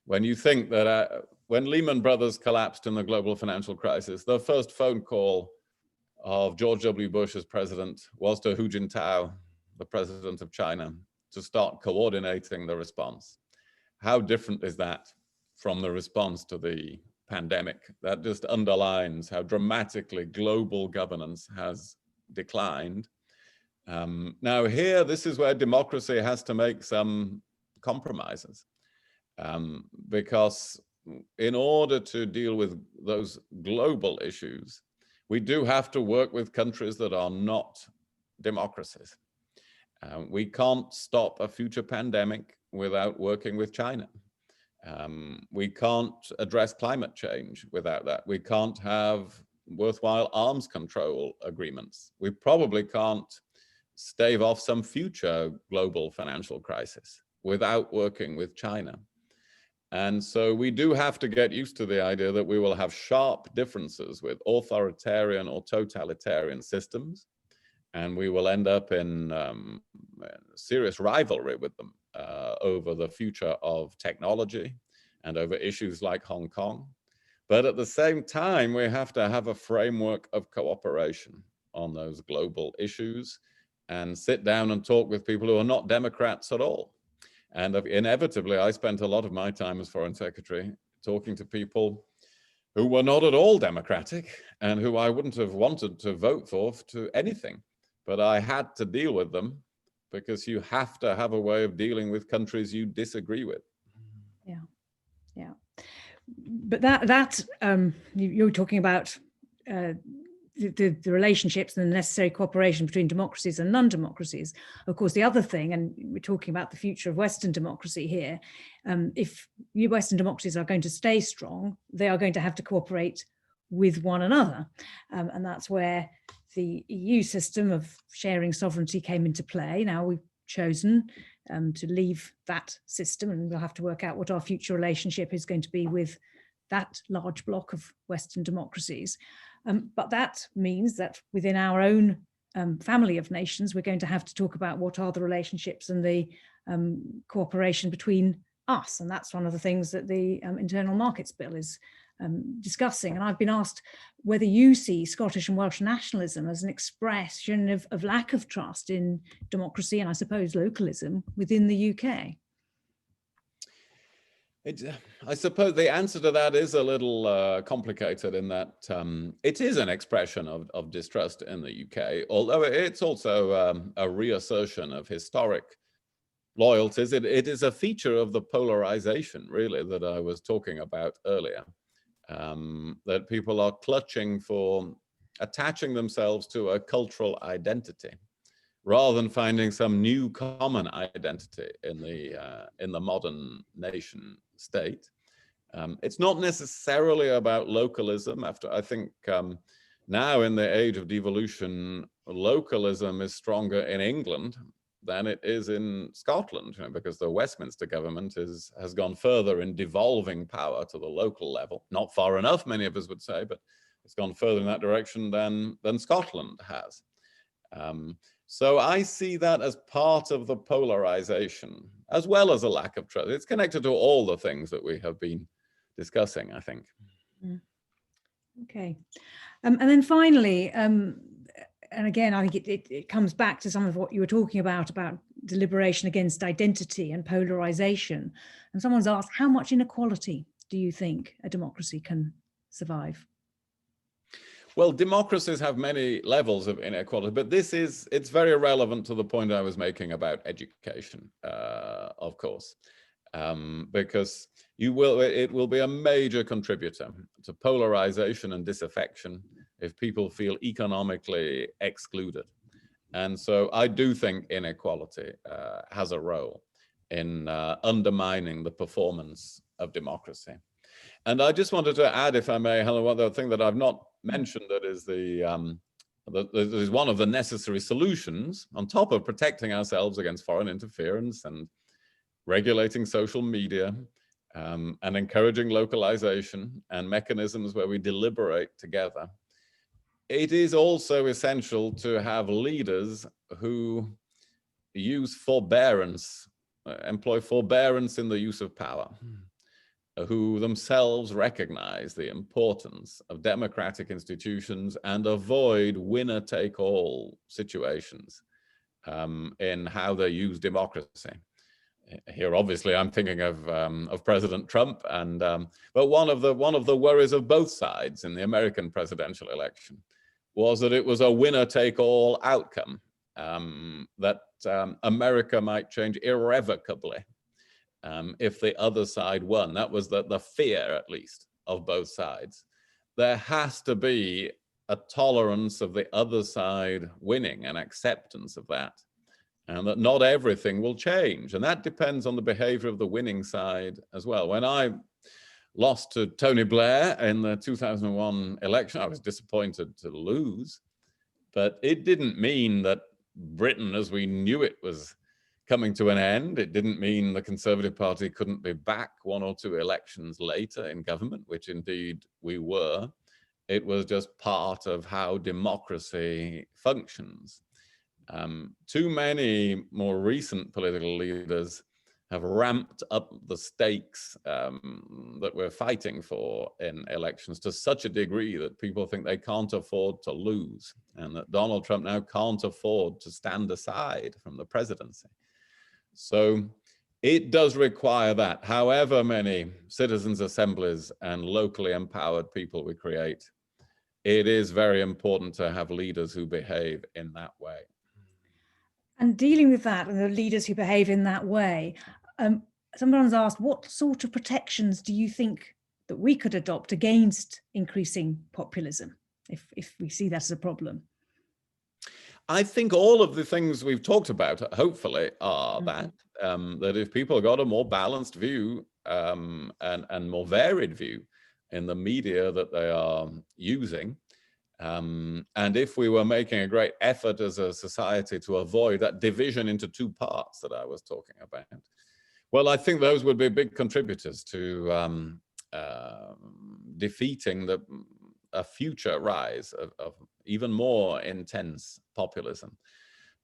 When you think that when Lehman Brothers collapsed in the global financial crisis, the first phone call of George W. Bush as president was to Hu Jintao, the president of China, to start coordinating the response. How different is that from the response to the pandemic? That just underlines how dramatically global governance has declined. Now here, this is where democracy has to make some compromises, because in order to deal with those global issues, we do have to work with countries that are not democracies. We can't stop a future pandemic without working with China. We can't address climate change without that. We can't have worthwhile arms control agreements. We probably can't stave off some future global financial crisis without working with China. And so we do have to get used to the idea that we will have sharp differences with authoritarian or totalitarian systems, and we will end up in serious rivalry with them over the future of technology and over issues like Hong Kong. But at the same time, we have to have a framework of cooperation on those global issues and sit down and talk with people who are not Democrats at all. And inevitably, I spent a lot of my time as Foreign Secretary talking to people who were not at all democratic and who I wouldn't have wanted to vote for to anything. But I had to deal with them because you have to have a way of dealing with countries you disagree with. Yeah, yeah. But that you're talking about the relationships and the necessary cooperation between democracies and non-democracies. Of course, the other thing, and we're talking about the future of Western democracy here, if Western democracies are going to stay strong, they are going to have to cooperate with one another. And that's where the EU system of sharing sovereignty came into play. Now we've chosen to leave that system, and we'll have to work out what our future relationship is going to be with that large block of Western democracies. But that means that within our own family of nations, we're going to have to talk about what are the relationships and the cooperation between us. And that's one of the things that the Internal Markets Bill is discussing. And I've been asked whether you see Scottish and Welsh nationalism as an expression of lack of trust in democracy and I suppose localism within the UK. I suppose the answer to that is a little complicated in that it is an expression of distrust in the UK, although it's also a reassertion of historic loyalties. It is a feature of the polarization, really, that I was talking about earlier, that people are clutching for attaching themselves to a cultural identity rather than finding some new common identity in the modern nation state. It's not necessarily about localism. I think now in the age of devolution, localism is stronger in England than it is in Scotland, because the Westminster government has gone further in devolving power to the local level. Not far enough, many of us would say, but it's gone further in that direction than Scotland has. So I see that as part of the polarization, as well as a lack of trust. It's connected to all the things that we have been discussing, I think. Okay. And then finally, and again, I think it comes back to some of what you were talking about deliberation against identity and polarization. And someone's asked, how much inequality do you think a democracy can survive? Well, democracies have many levels of inequality, but it's very relevant to the point I was making about education, of course, because it will be a major contributor to polarization and disaffection if people feel economically excluded. And so I do think inequality has a role in undermining the performance of democracy. And I just wanted to add, if I may, Helen, one other thing that I've not mentioned that is is one of the necessary solutions on top of protecting ourselves against foreign interference and regulating social media and encouraging localization and mechanisms where we deliberate together. It is also essential to have leaders who use forbearance, employ forbearance in the use of power, who themselves recognize the importance of democratic institutions and avoid winner-take-all situations in how they use democracy. Here, obviously, I'm thinking of President Trump, and but one of the worries of both sides in the American presidential election was that it was a winner-take-all outcome, that America might change irrevocably if the other side won. That was the fear, at least, of both sides. There has to be a tolerance of the other side winning, an acceptance of that, and that not everything will change. And that depends on the behavior of the winning side as well. When I lost to Tony Blair in the 2001 election, I was disappointed to lose, but it didn't mean that Britain as we knew it was coming to an end. It didn't mean the Conservative Party couldn't be back 1 or 2 elections later in government, which indeed we were. It was just part of how democracy functions. Too many more recent political leaders have ramped up the stakes that we're fighting for in elections to such a degree that people think they can't afford to lose, and that Donald Trump now can't afford to stand aside from the presidency. So it does require that, however many citizens' assemblies and locally empowered people we create, it is very important to have leaders who behave in that way. And dealing with that, and the leaders who behave in that way, someone's asked, what sort of protections do you think that we could adopt against increasing populism, if we see that as a problem? I think all of the things we've talked about, hopefully, are that if people got a more balanced view and more varied view in the media that they are using, and if we were making a great effort as a society to avoid that division into 2 parts that I was talking about, well, I think those would be big contributors to defeating a future rise of even more intense populism.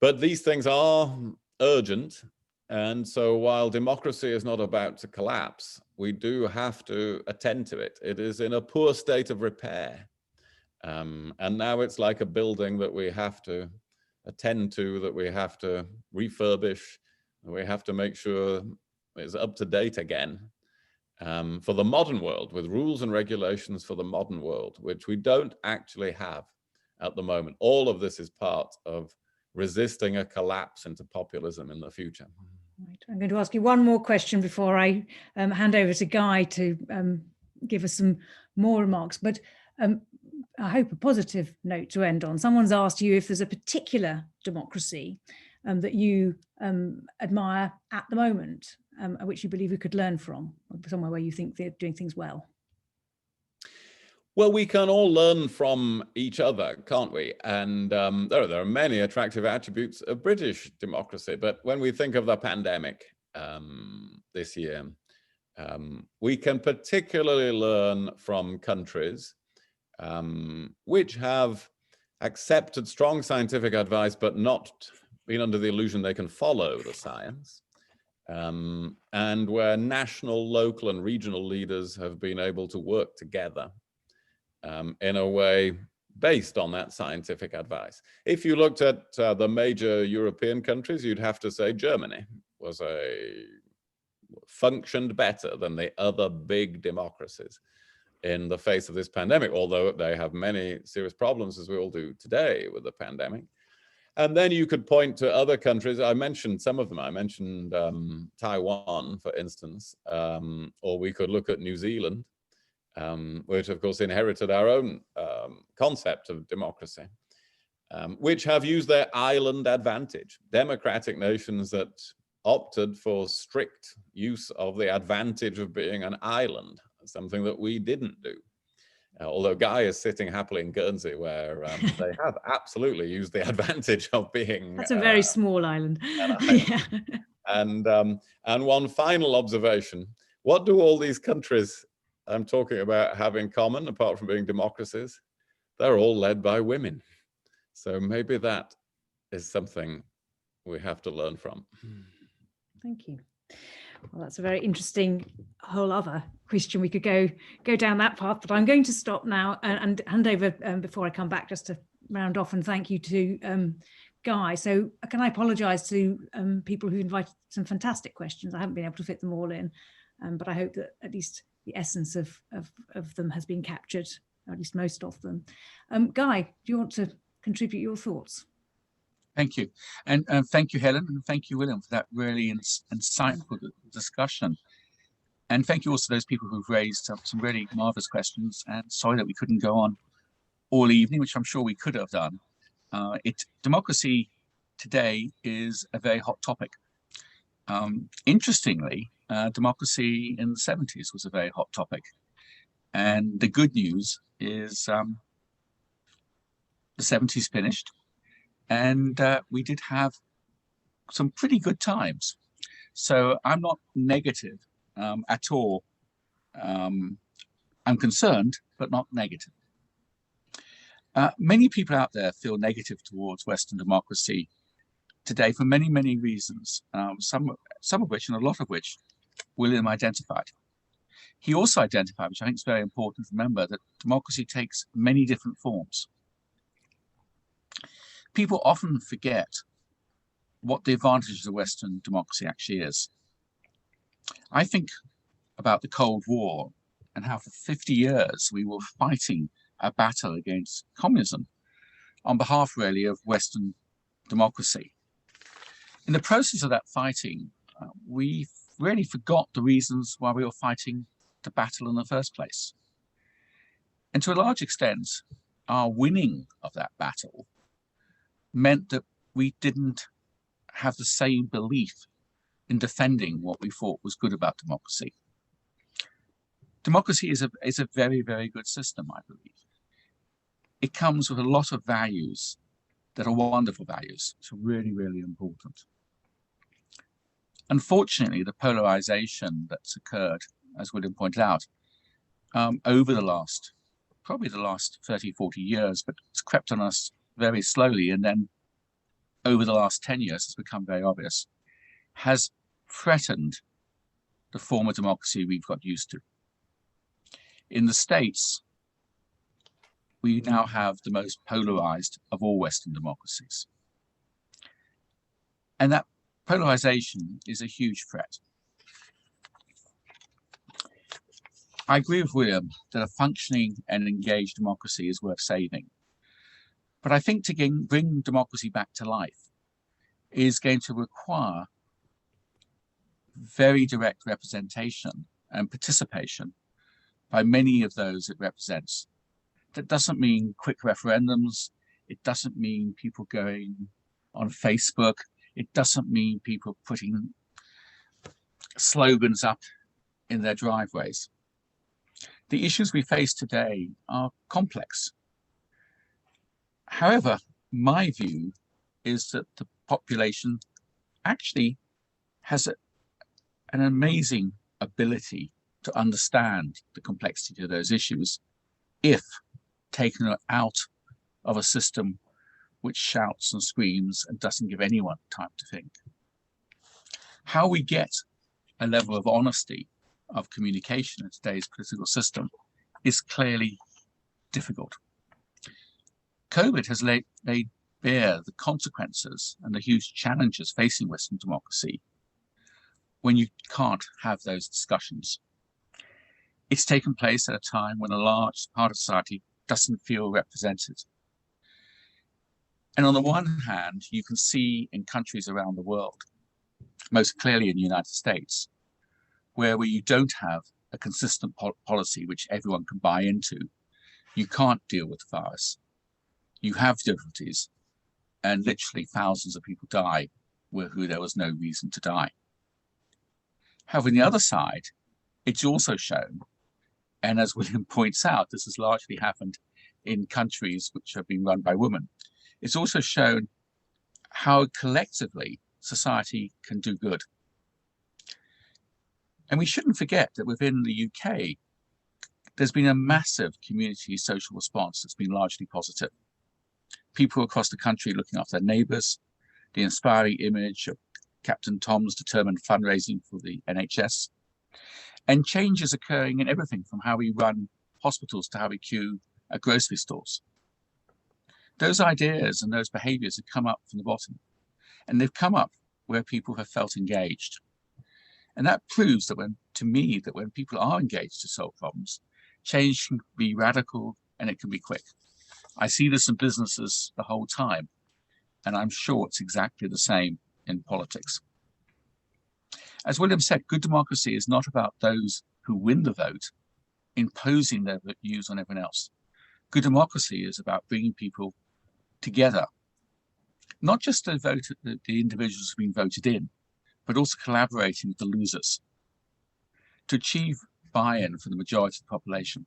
But these things are urgent. And so while democracy is not about to collapse, we do have to attend to it. It is in a poor state of repair. And now it's like a building that we have to attend to, that we have to refurbish, and we have to make sure it's up to date again. For the modern world, with rules and regulations for the modern world, which we don't actually have at the moment. All of this is part of resisting a collapse into populism in the future. Right. I'm going to ask you one more question before I hand over to Guy to give us some more remarks, but I hope a positive note to end on. Someone's asked you if there's a particular democracy that you admire at the moment, which you believe we could learn from, or somewhere where you think they're doing things well. Well, we can all learn from each other, can't we? And there are many attractive attributes of British democracy. But when we think of the pandemic this year, we can particularly learn from countries which have accepted strong scientific advice, but not been under the illusion they can follow the science. And where national, local, and regional leaders have been able to work together in a way based on that scientific advice. If you looked at the major European countries, you'd have to say Germany functioned better than the other big democracies in the face of this pandemic, although they have many serious problems, as we all do today with the pandemic. And then you could point to other countries. I mentioned some of them. I mentioned Taiwan, for instance, or we could look at New Zealand, which of course inherited our own concept of democracy, which have used their island advantage. Democratic nations that opted for strict use of the advantage of being an island, something that we didn't do. Although Guy is sitting happily in Guernsey, where they have absolutely used the advantage of being— That's a very small island. Yeah. And one final observation: what do all these countries I'm talking about have in common, apart from being democracies? They're all led by women. So maybe that is something we have to learn from. Thank you. Well, that's a very interesting whole other question. We could go down that path, but I'm going to stop now and hand over before I come back, just to round off and thank you to Guy. So can I apologise to people who invited some fantastic questions? I haven't been able to fit them all in, but I hope that at least the essence of them has been captured, or at least most of them. Guy, do you want to contribute your thoughts? Thank you. And thank you, Helen, and thank you, William, for that really insightful discussion. And thank you also to those people who've raised some really marvelous questions, and sorry that we couldn't go on all evening, which I'm sure we could have done. Democracy today is a very hot topic. Interestingly, democracy in the 70s was a very hot topic. And the good news is the 70s finished, and we did have some pretty good times. So I'm not negative at all. I'm concerned, but not negative. Many people out there feel negative towards Western democracy today for many, many reasons, some of which and a lot of which William identified. He also identified, which I think is very important to remember, that democracy takes many different forms. People often forget what the advantages of Western democracy actually is. I think about the Cold War and how for 50 years we were fighting a battle against communism on behalf really of Western democracy. In the process of that fighting, we really forgot the reasons why we were fighting the battle in the first place. And to a large extent, our winning of that battle meant that we didn't have the same belief in defending what we thought was good about democracy. Democracy is a very, very good system, I believe. It comes with a lot of values that are wonderful values. It's really, really important. Unfortunately, the polarization that's occurred, as William pointed out, over the last, probably the last 30, 40 years, but it's crept on us very slowly, and then over the last 10 years, it's become very obvious, has threatened the form of democracy we've got used to. In the States, we now have the most polarized of all Western democracies. And that polarization is a huge threat. I agree with William that a functioning and engaged democracy is worth saving. But I think to bring democracy back to life is going to require very direct representation and participation by many of those it represents. That doesn't mean quick referendums. It doesn't mean people going on Facebook. It doesn't mean people putting slogans up in their driveways. The issues we face today are complex. However, my view is that the population actually has an amazing ability to understand the complexity of those issues if taken out of a system which shouts and screams and doesn't give anyone time to think. How we get a level of honesty of communication in today's political system is clearly difficult. COVID has laid bare the consequences and the huge challenges facing Western democracy when you can't have those discussions. It's taken place at a time when a large part of society doesn't feel represented. And on the one hand, you can see in countries around the world, most clearly in the United States, where you don't have a consistent policy which everyone can buy into. You can't deal with the virus. You have difficulties, and literally thousands of people die who there was no reason to die. However, on the other side, it's also shown, and as William points out, this has largely happened in countries which have been run by women. It's also shown how collectively society can do good. And we shouldn't forget that within the UK, there's been a massive community social response that's been largely positive. People across the country looking after their neighbours, the inspiring image of Captain Tom's determined fundraising for the NHS, and changes occurring in everything from how we run hospitals to how we queue at grocery stores. Those ideas and those behaviours have come up from the bottom, and they've come up where people have felt engaged. And that proves that when people are engaged to solve problems, change can be radical and it can be quick. I see this in businesses the whole time, and I'm sure it's exactly the same in politics. As William said, good democracy is not about those who win the vote imposing their views on everyone else. Good democracy is about bringing people together, not just to vote the individuals who've been voted in, but also collaborating with the losers to achieve buy-in for the majority of the population.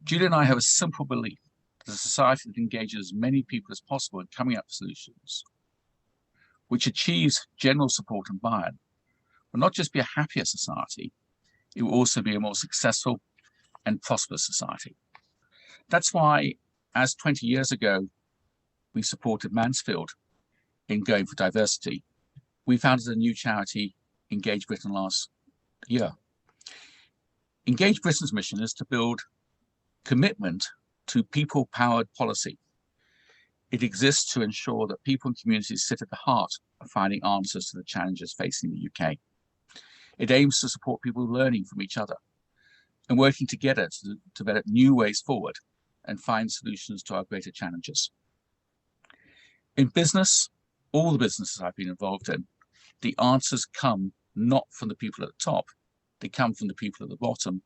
Julia and I have a simple belief that a society that engages as many people as possible in coming up with solutions, which achieves general support and buy-in, will not just be a happier society, it will also be a more successful and prosperous society. That's why, as 20 years ago, we supported Mansfield in going for diversity, we founded a new charity, Engage Britain, last year. Engage Britain's mission is to build commitment to people-powered policy. It exists to ensure that people and communities sit at the heart of finding answers to the challenges facing the UK. It aims to support people learning from each other and working together to develop new ways forward and find solutions to our greater challenges. In business, all the businesses I've been involved in, the answers come not from the people at the top, they come from the people at the bottom,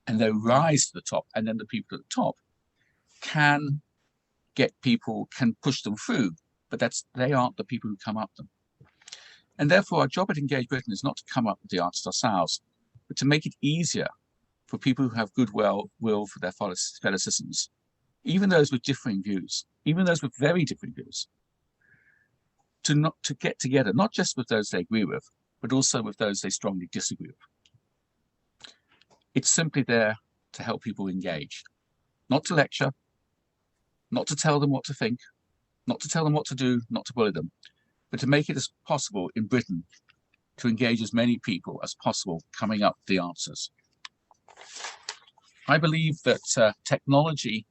and they rise to the top, and then the people at the top can push them through, but they aren't the people who come up them. And therefore, our job at Engage Britain is not to come up with the answers ourselves, but to make it easier for people who have goodwill for their fellow citizens, even those with differing views, even those with very different views, to get together, not just with those they agree with, but also with those they strongly disagree with. It's simply there to help people engage, not to lecture, not to tell them what to think, not to tell them what to do, not to bully them, but to make it as possible in Britain to engage as many people as possible coming up with the answers. I believe that technology,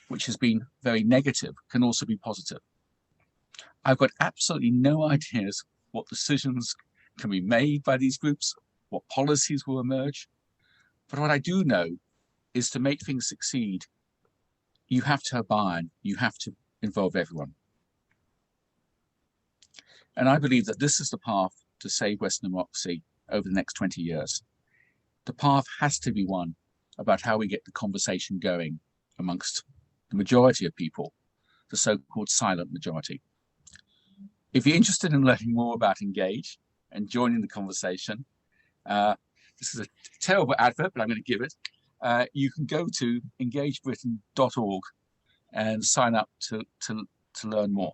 which has been very negative, can also be positive. I've got absolutely no ideas what decisions can be made by these groups, what policies will emerge. But what I do know is to make things succeed, you have to have buy-in, you have to involve everyone. And I believe that this is the path to save Western democracy over the next 20 years. The path has to be one about how we get the conversation going amongst the majority of people, the so-called silent majority. If you're interested in learning more about Engage and joining the conversation, this is a terrible advert, but I'm going to give it. You can go to engagebritain.org and sign up to learn more.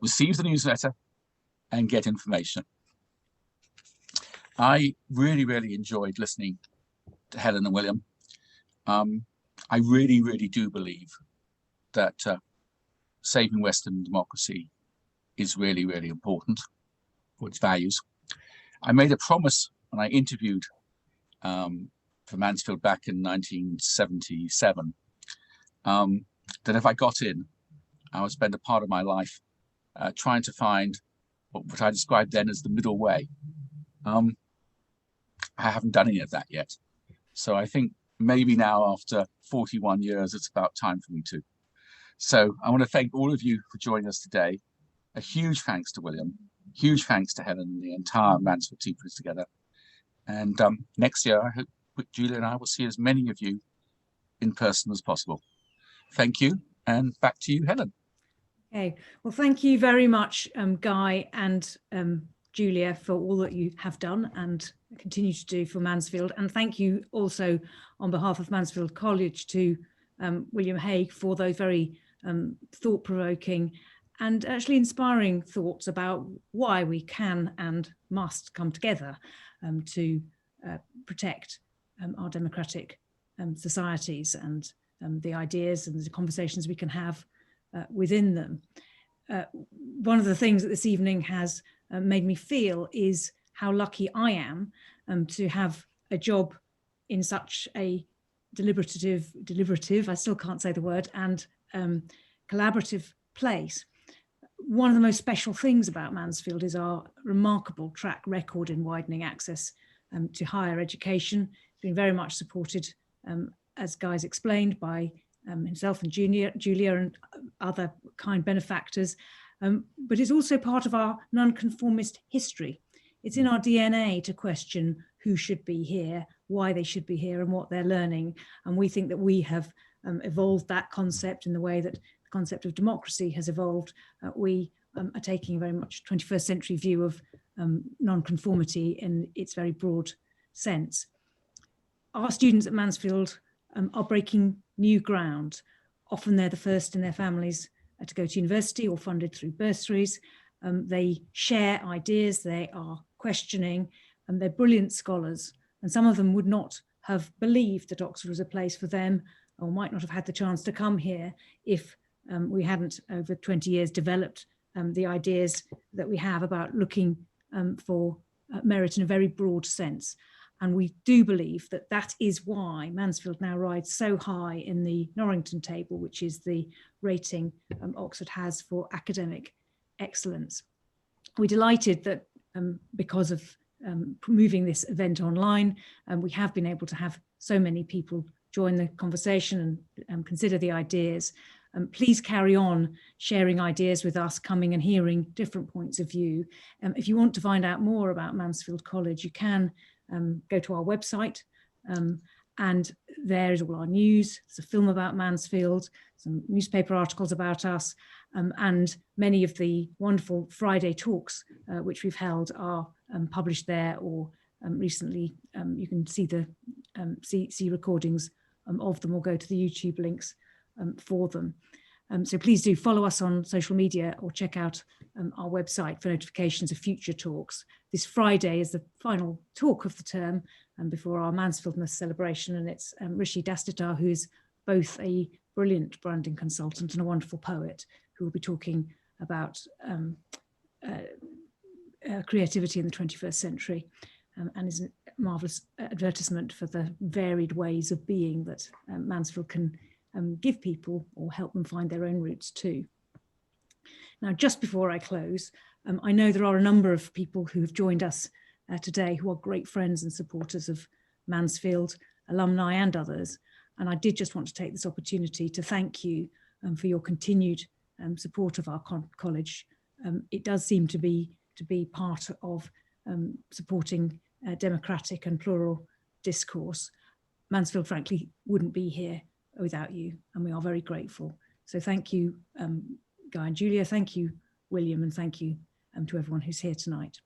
Receive the newsletter and get information. I really enjoyed listening to Helen and William. I really do believe that saving Western democracy is really important for its values. I made a promise when I interviewed for Mansfield back in 1977 that if I got in, I would spend a part of my life trying to find what I described then as the middle way. I haven't done any of that yet. So I think maybe now after 41 years, it's about time for me to. So I want to thank all of you for joining us today. A huge thanks to William, huge thanks to Helen and the entire Mansfield team put together. And next year, I hope Julia and I will see as many of you in person as possible. Thank you, and back to you, Helen. Okay, well, thank you very much, Guy and Julia, for all that you have done and continue to do for Mansfield. And thank you also on behalf of Mansfield College to William Hague for those very thought-provoking and actually inspiring thoughts about why we can and must come together to protect our democratic societies and the ideas and the conversations we can have within them. One of the things that this evening has made me feel is how lucky I am to have a job in such a deliberative, I still can't say the word, and collaborative place. One of the most special things about Mansfield is our remarkable track record in widening access to higher education. It's been very much supported, as Guy's explained, by himself and Julia and other kind benefactors, but it's also part of our nonconformist history. It's in our DNA to question who should be here, why they should be here and what they're learning. And we think that we have evolved that concept in the way that the concept of democracy has evolved. We are taking a very much 21st century view of non-conformity in its very broad sense. Our students at Mansfield are breaking new ground. Often they're the first in their families to go to university or funded through bursaries. They share ideas, they are questioning, and they're brilliant scholars. And some of them would not have believed that Oxford was a place for them, or might not have had the chance to come here if we hadn't over 20 years developed the ideas that we have about looking for merit in a very broad sense. And we do believe that that is why Mansfield now rides so high in the Norrington table, which is the rating Oxford has for academic excellence. We're delighted that because of moving this event online, we have been able to have so many people join the conversation and consider the ideas. Please carry on sharing ideas with us, coming and hearing different points of view. If you want to find out more about Mansfield College, you can go to our website, and there is all our news. There's a film about Mansfield, some newspaper articles about us, and many of the wonderful Friday talks which we've held are published there, or recently you can see the see recordings of them, or go to the YouTube links for them. So please do follow us on social media or check out our website for notifications of future talks. This Friday is the final talk of the term before our Mansfieldness celebration, and it's Rishi Dastitar, who is both a brilliant branding consultant and a wonderful poet, who will be talking about creativity in the 21st century, and is a marvellous advertisement for the varied ways of being that Mansfield can give people or help them find their own roots too. Now, just before I close, I know there are a number of people who have joined us today who are great friends and supporters of Mansfield, alumni and others. And I did just want to take this opportunity to thank you for your continued support of our college. It does seem to be part of supporting democratic and plural discourse. Mansfield, frankly, wouldn't be here without you, and we are very grateful. So thank you, Guy and Julia, thank you, William, and thank you to everyone who's here tonight.